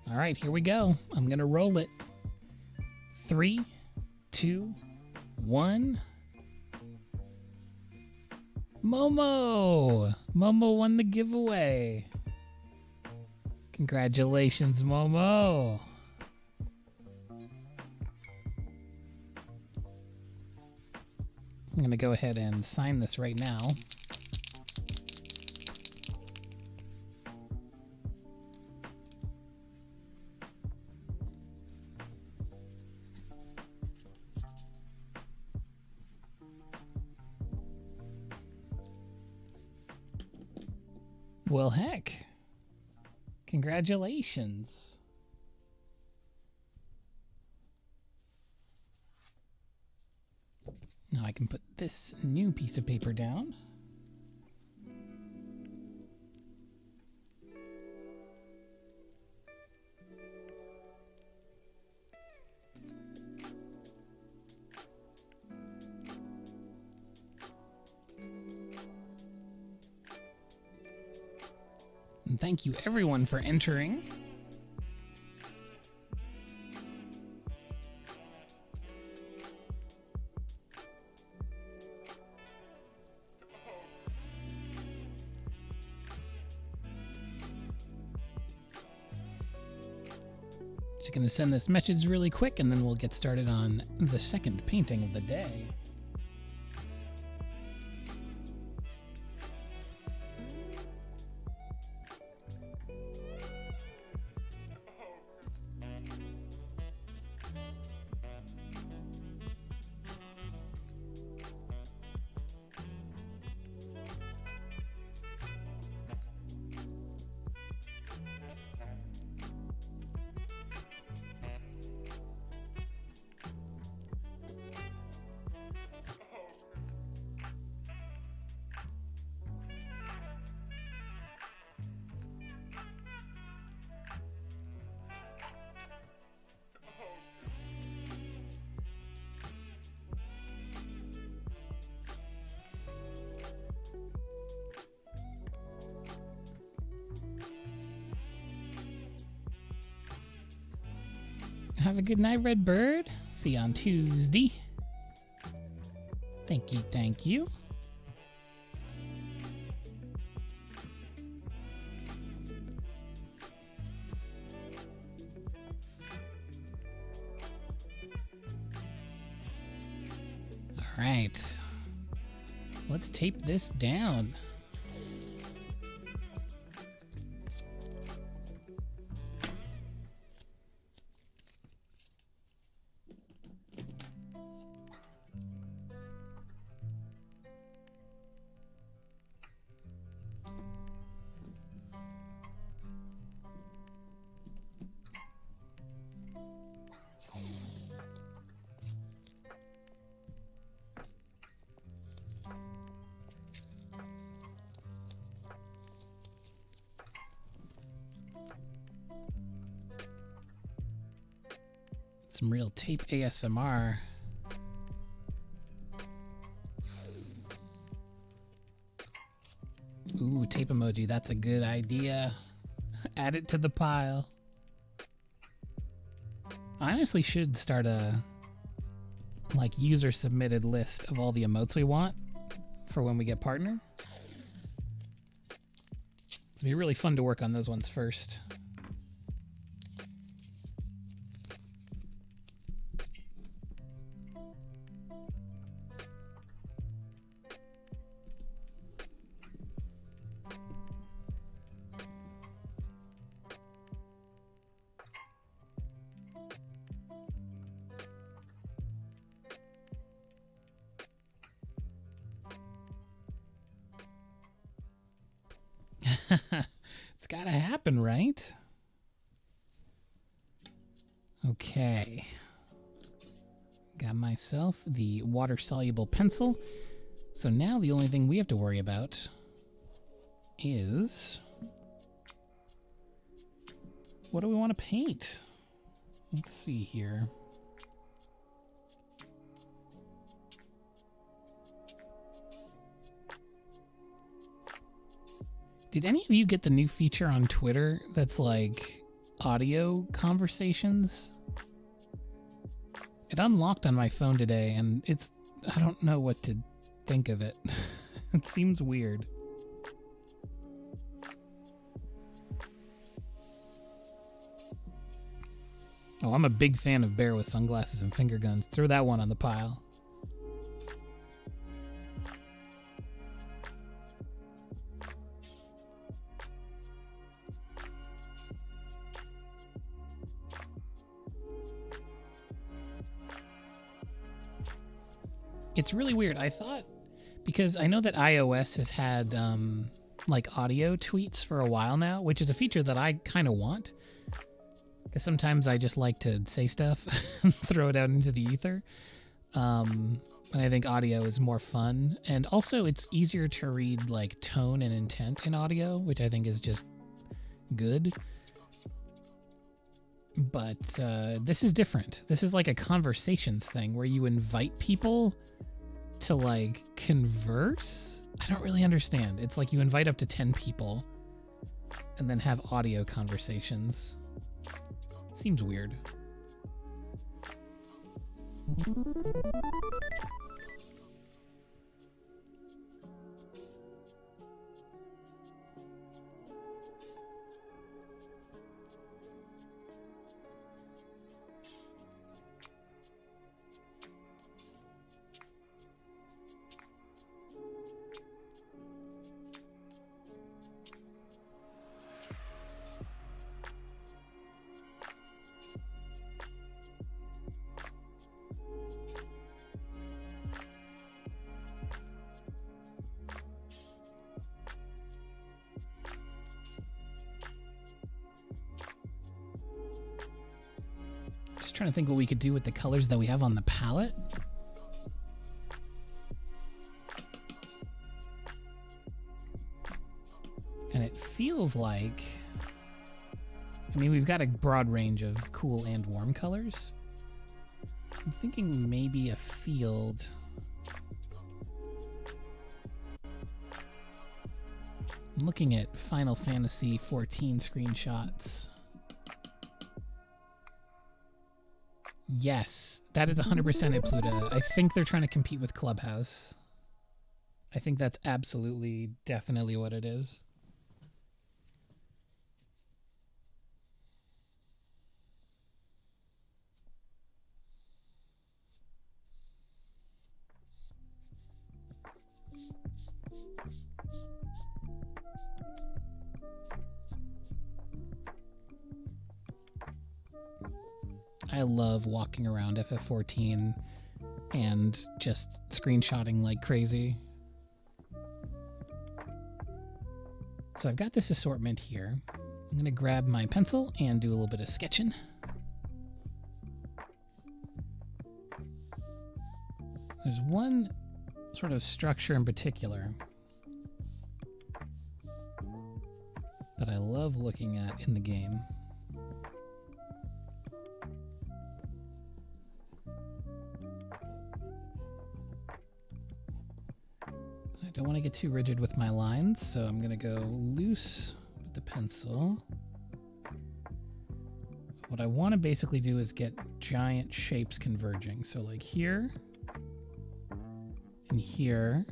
All right, here we go. I'm going to roll it. 3, 2, 1. Momo! Momo won the giveaway. Congratulations, Momo. I'm going to go ahead and sign this right now. Well, heck. Congratulations. Now I can put this new piece of paper down. And thank you everyone for entering. Just going to send this message really quick and then we'll get started on the second painting of the day. Have a good night, Red Bird. See you on Tuesday. Thank you, thank you. All right. Let's tape this down. Some real tape ASMR. Ooh, tape emoji. That's a good idea. Add it to the pile. I honestly should start a user submitted list of all the emotes we want for when we get partner. It'd be really fun to work on those ones first. It's gotta happen, right? Okay. Got myself the water-soluble pencil. So now the only thing we have to worry about is... what do we want to paint? Let's see here. Did any of you get the new feature on Twitter that's like audio conversations? It unlocked on my phone today and I don't know what to think of it. It seems weird. Oh, I'm a big fan of Bear with sunglasses and finger guns. Throw that one on the pile. It's really weird. I thought, because I know that iOS has had like audio tweets for a while now, which is a feature that I kind of want. Because sometimes I just like to say stuff and throw it out into the ether. And I think audio is more fun. And also it's easier to read like tone and intent in audio, which I think is just good. But this is different. This is like a conversations thing where you invite people to like converse. I don't really understand. It's like you invite up to 10 people and then have audio conversations. It seems weird. Just trying to think what we could do with the colors that we have on the palette. And it feels like, I mean, we've got a broad range of cool and warm colors. I'm thinking maybe a field. I'm looking at Final Fantasy XIV screenshots. Yes, that is 100% at Pluto. I think they're trying to compete with Clubhouse. I think that's absolutely, definitely what it is. I love walking around FF14 and just screenshotting like crazy. So I've got this assortment here. I'm going to grab my pencil and do a little bit of sketching. There's one sort of structure in particular that I love looking at in the game. I don't want to get too rigid with my lines, so I'm going to go loose with the pencil. What I want to basically do is get giant shapes converging. So like here and here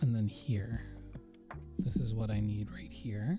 and then here. This is what I need right here.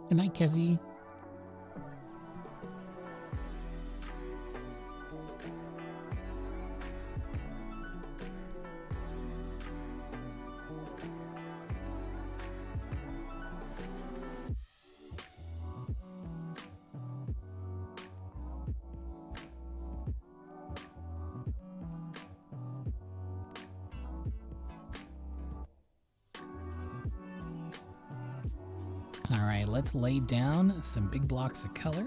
Good night, Kezzy. All right, let's lay down some big blocks of color.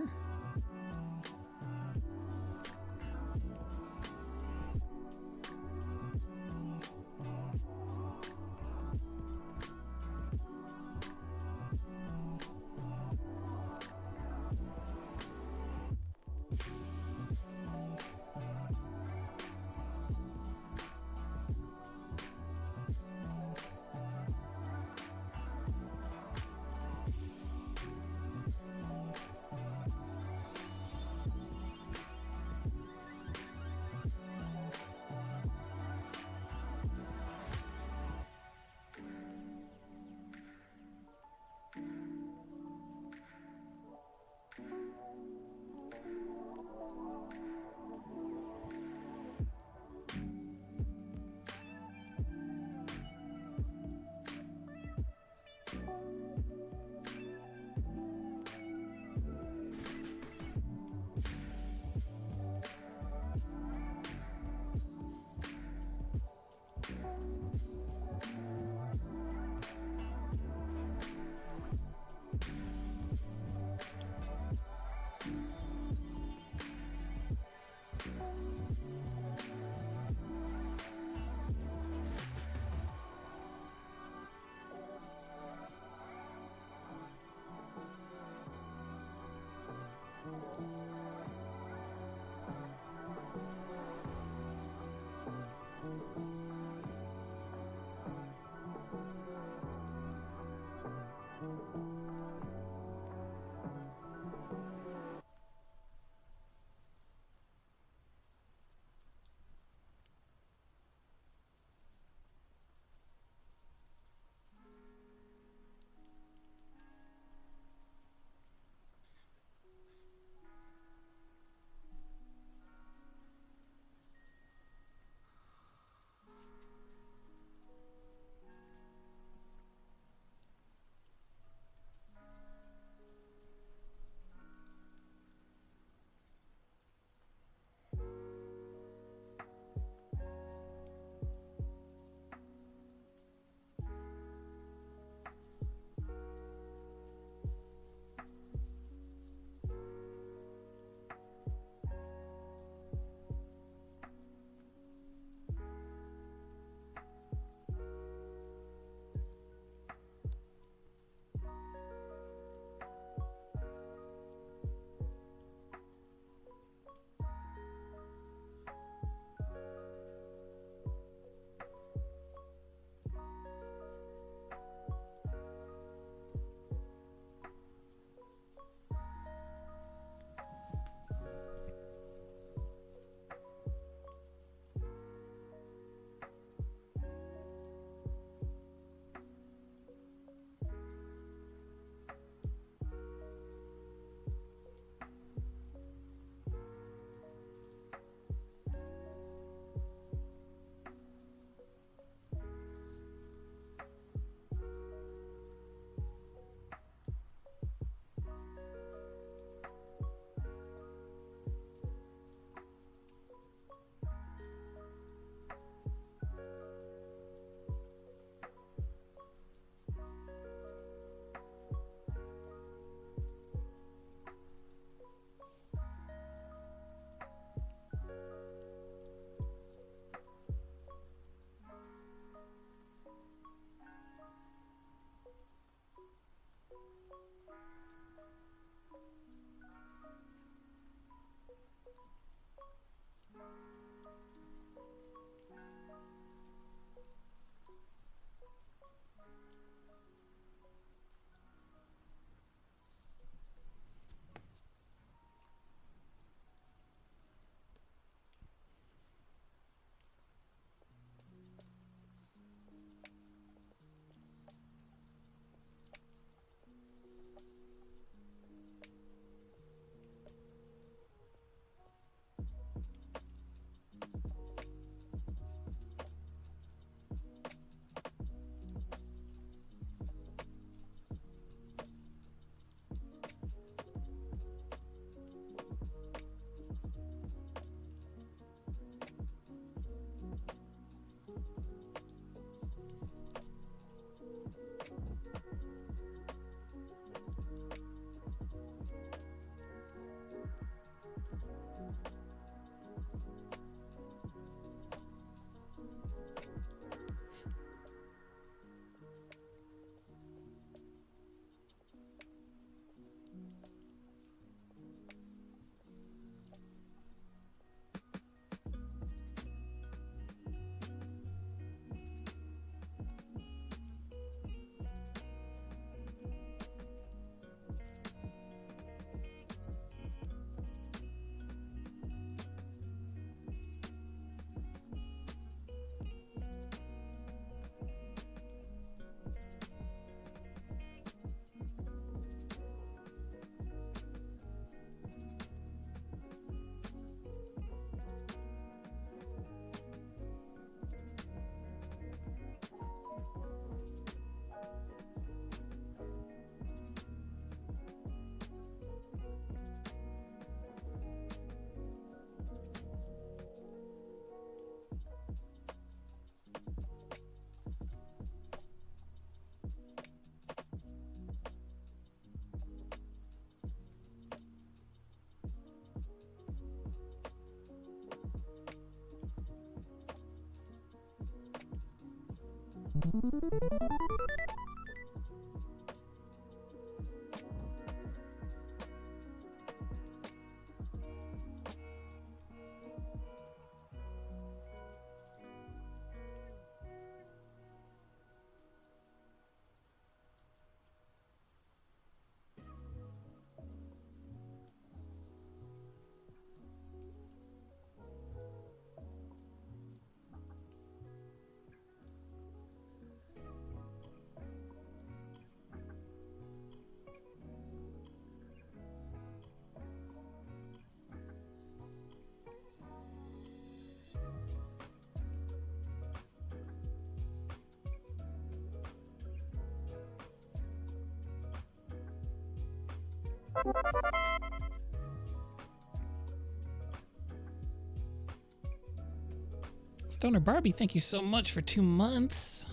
Stoner Barbie, thank you so much for 2 months.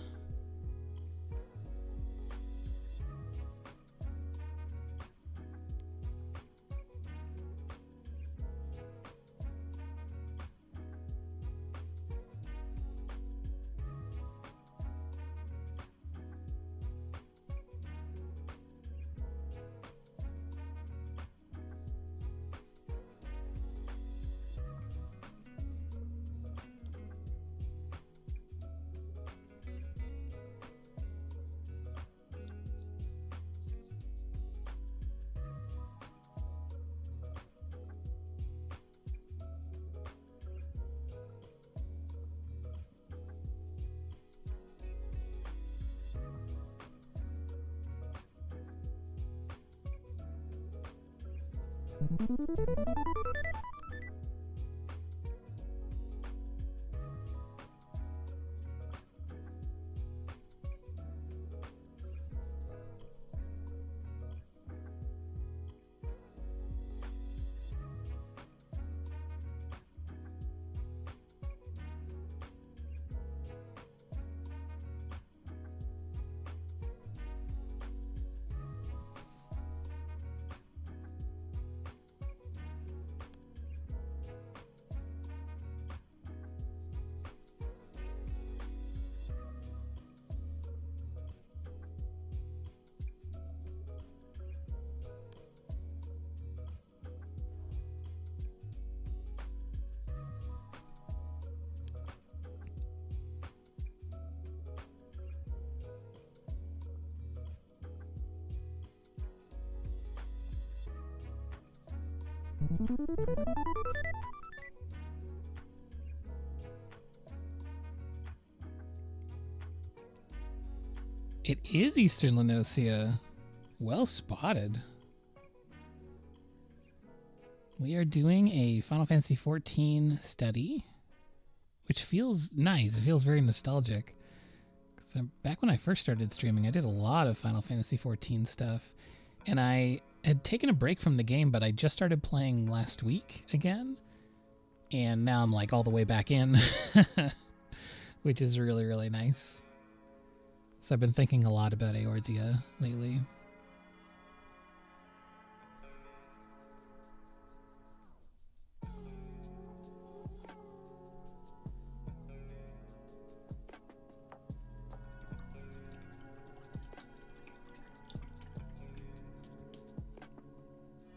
It is Eastern Lenosia. Well spotted. We are doing a Final Fantasy XIV study, which feels nice. It feels very nostalgic. So back when I first started streaming, I did a lot of Final Fantasy XIV stuff, and I had taken a break from the game, but I just started playing last week again, and now I'm like all the way back in, which is really, really nice. So I've been thinking a lot about Eorzea lately.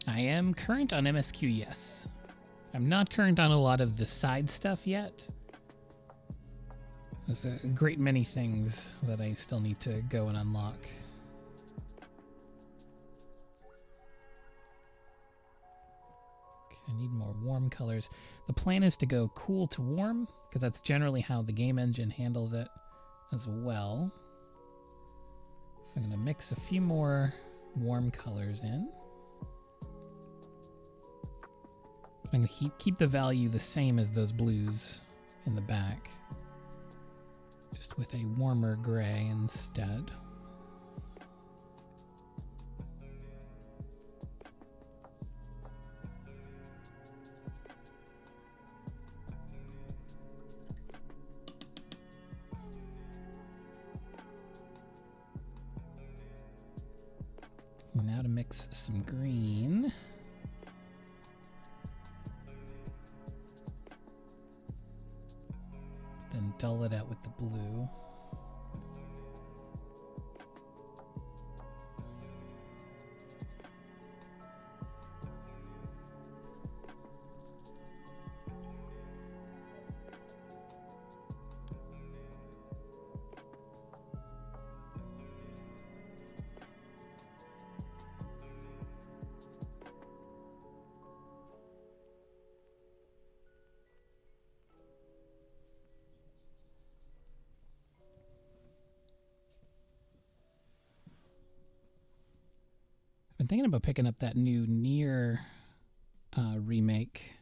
I am current on MSQ, yes. I'm not current on a lot of the side stuff yet. There's a great many things that I still need to go and unlock. Okay, I need more warm colors. The plan is to go cool to warm, because that's generally how the game engine handles it as well. So I'm going to mix a few more warm colors in. I'm going to keep the value the same as those blues in the back, just with a warmer gray instead. Now to mix some green. Then dull it out with the blue. Been thinking about picking up that new Nier remake,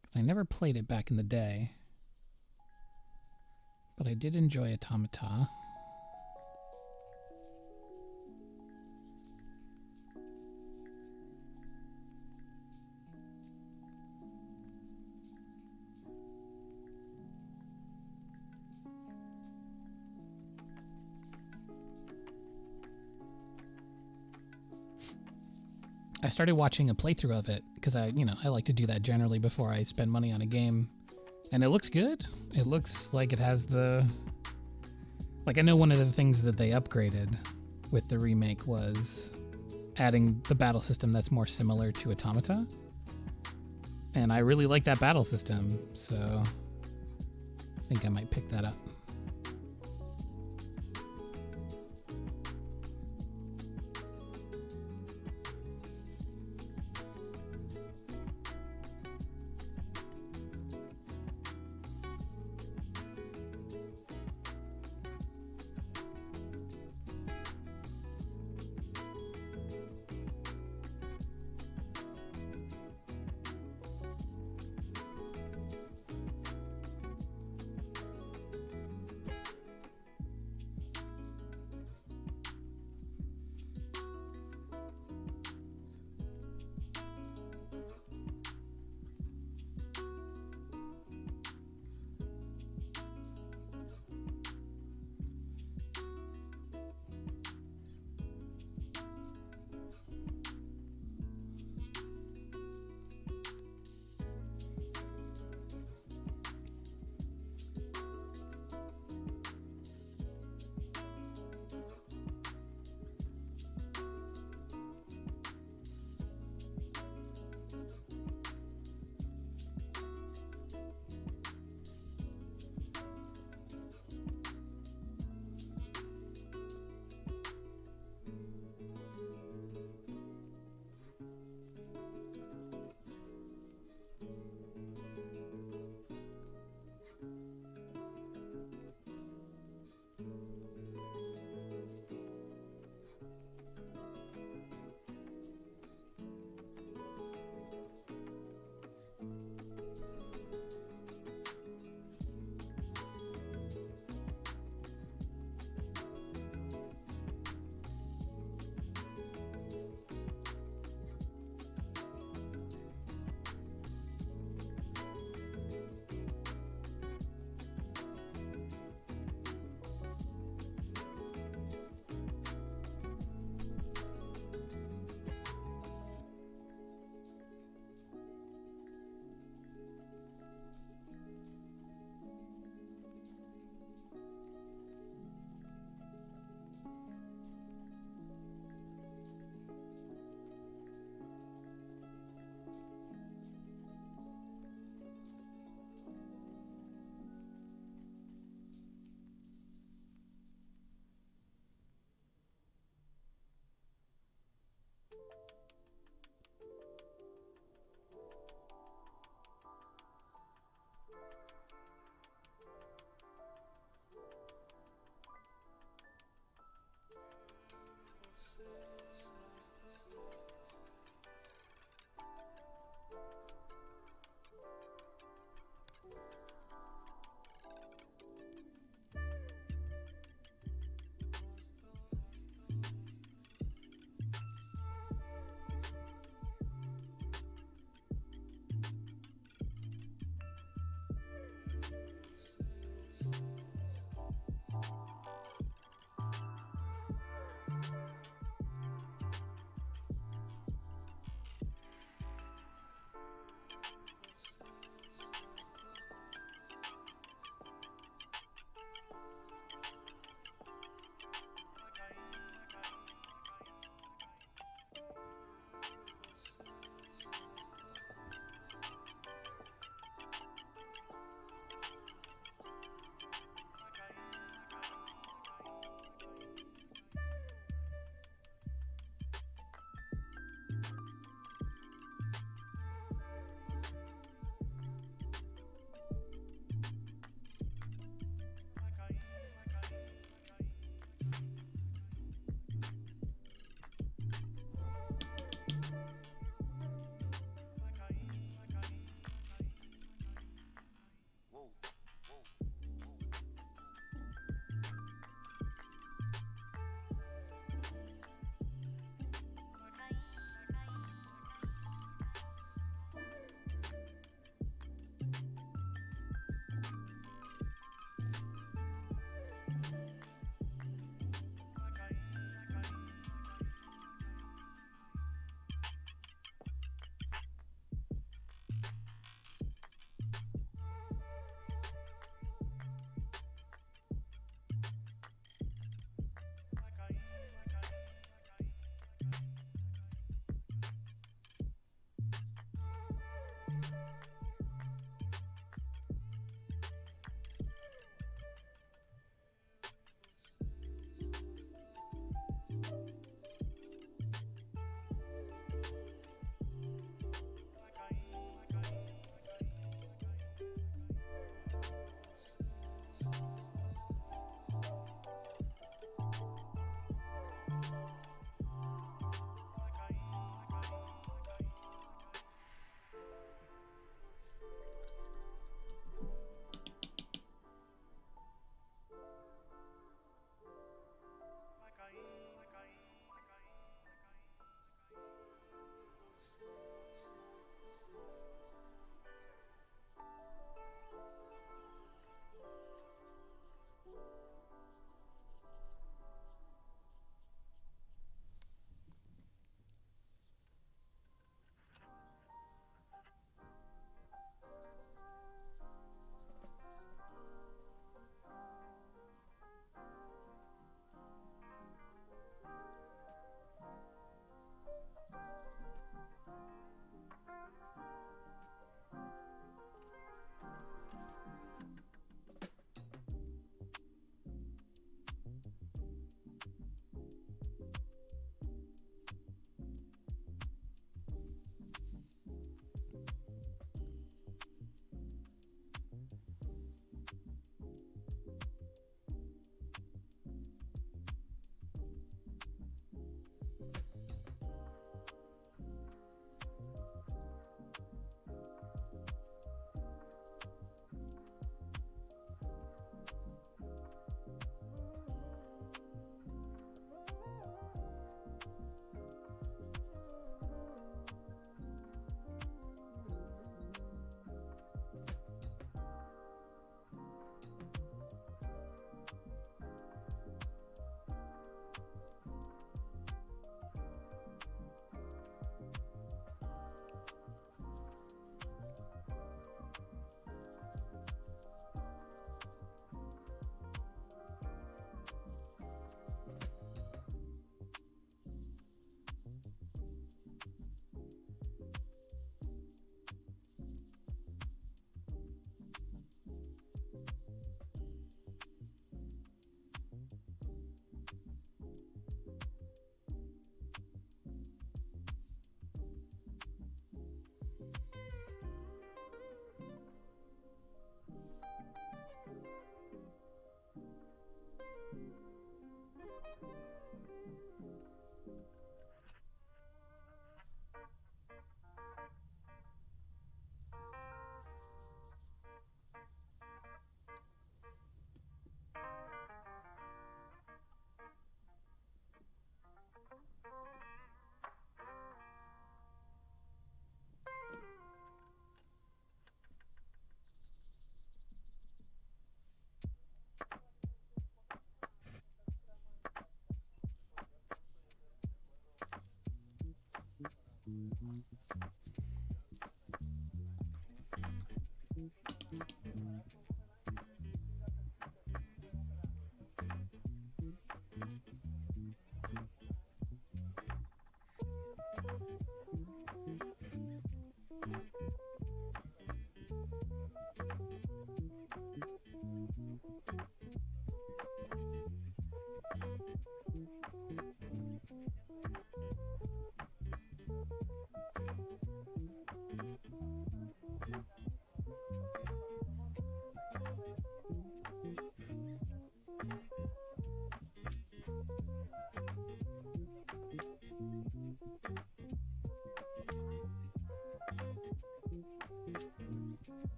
because I never played it back in the day, but I did enjoy Automata. I started watching a playthrough of it because I like to do that generally before I spend money on a game, and it looks good. It looks like it has I know one of the things that they upgraded with the remake was adding the battle system that's more similar to Automata, and I really like that battle system, so I think I might pick that up.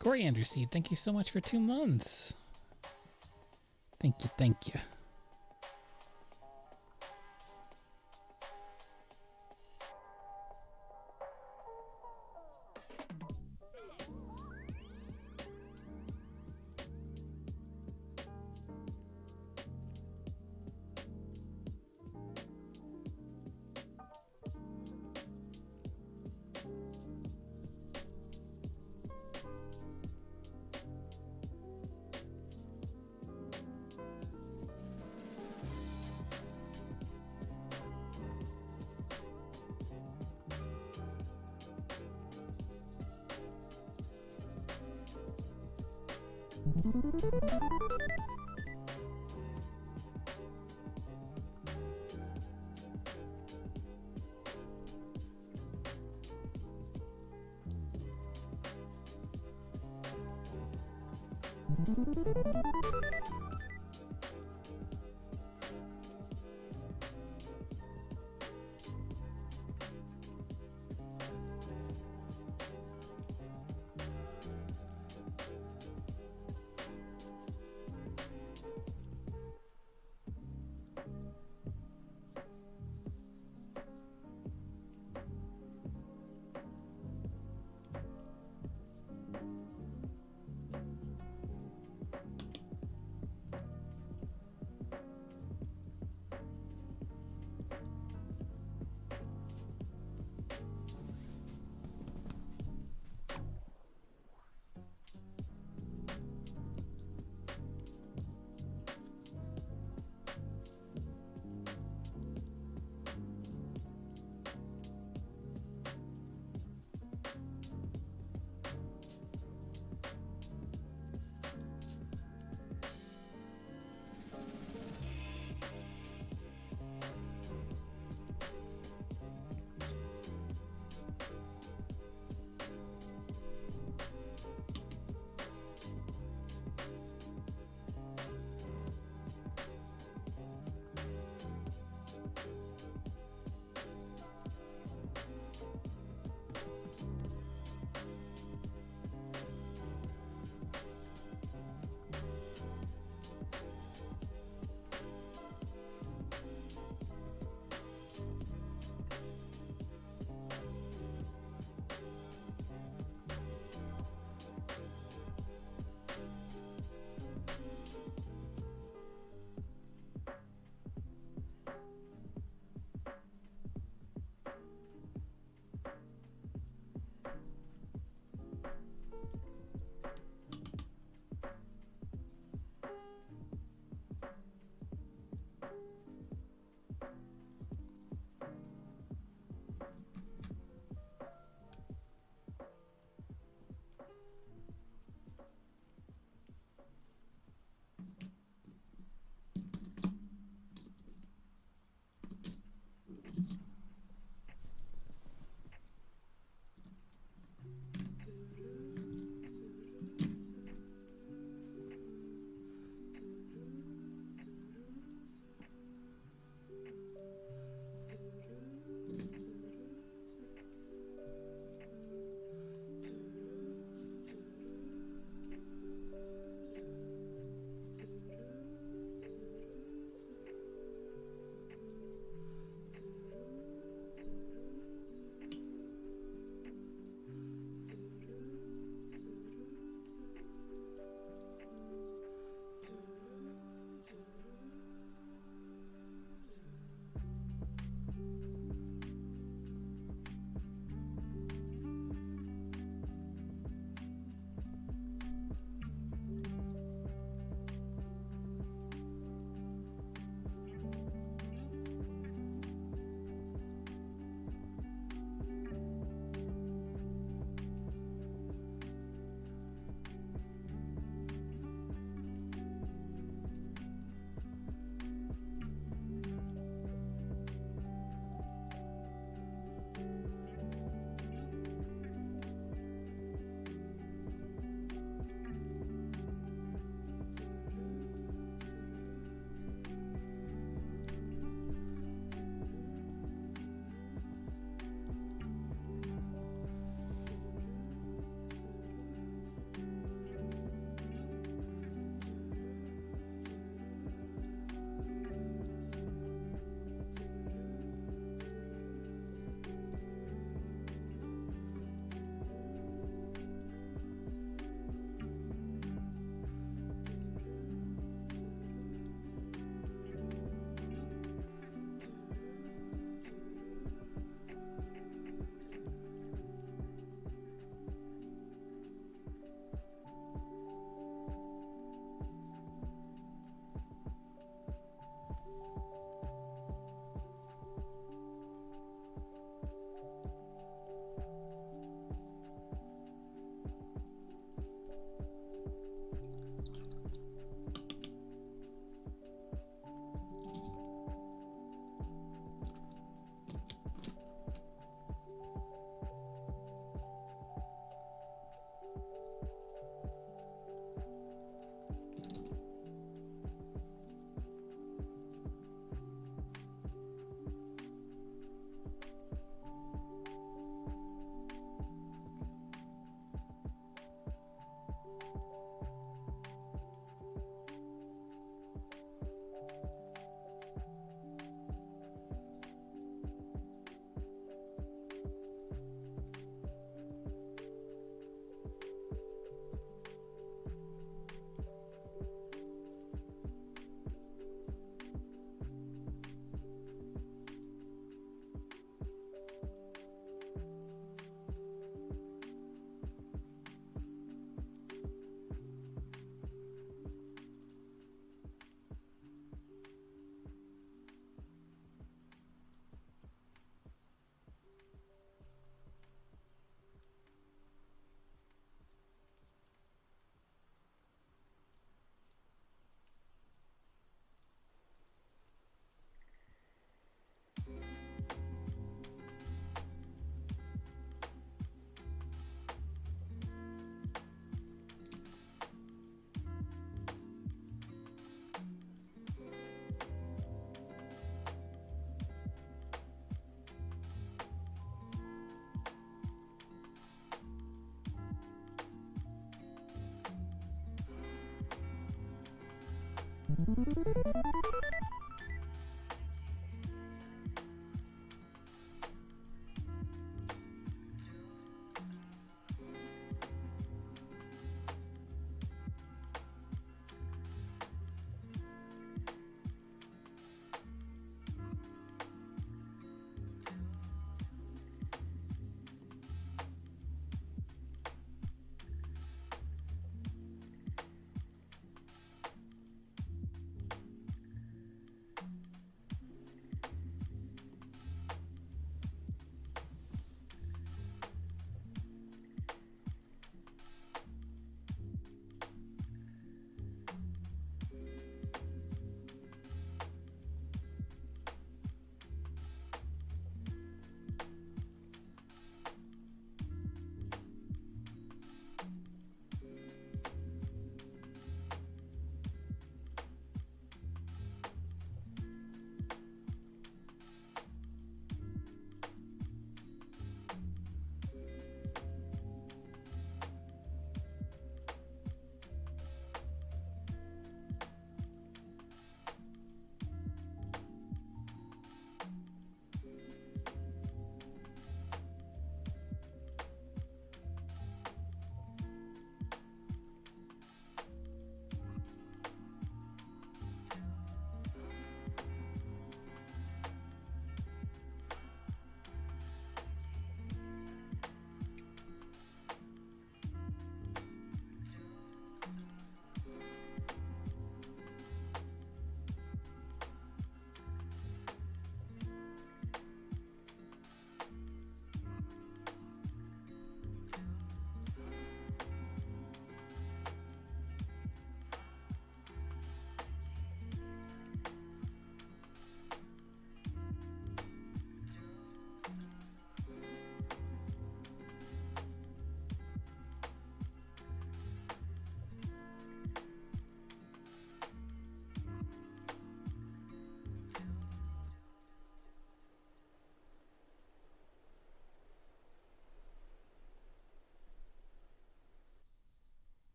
Coriander Seed, thank you so much for 2 months. Thank you, thank you.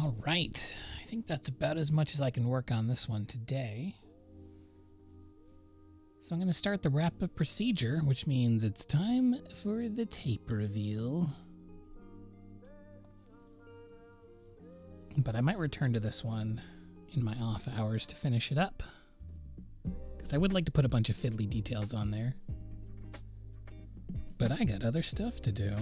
All right. I think that's about as much as I can work on this one today. So I'm going to start the wrap-up procedure, which means it's time for the tape reveal. But I might return to this one in my off hours to finish it up, because I would like to put a bunch of fiddly details on there. But I got other stuff to do.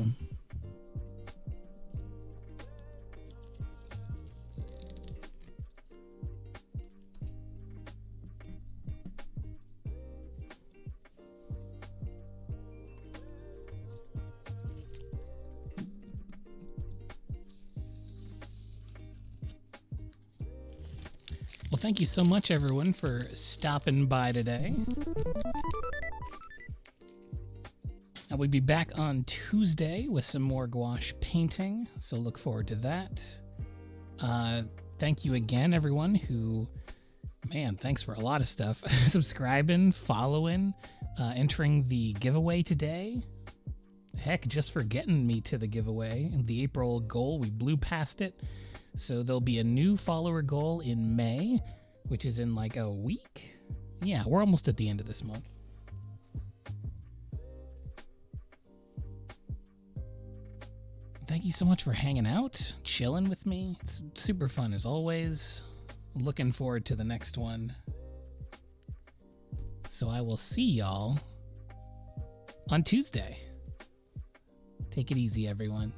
Well, thank you so much, everyone, for stopping by today. I will be back on Tuesday with some more gouache painting, so look forward to that. Thank you again, everyone who, man, thanks for a lot of stuff. Subscribing, following, entering the giveaway today. Heck, just for getting me to the giveaway. The April goal, we blew past it. So there'll be a new follower goal in May, which is in like a week. Yeah, we're almost at the end of this month. Thank you so much for hanging out, chilling with me. It's super fun as always. Looking forward to the next one. So I will see y'all on Tuesday. Take it easy, everyone.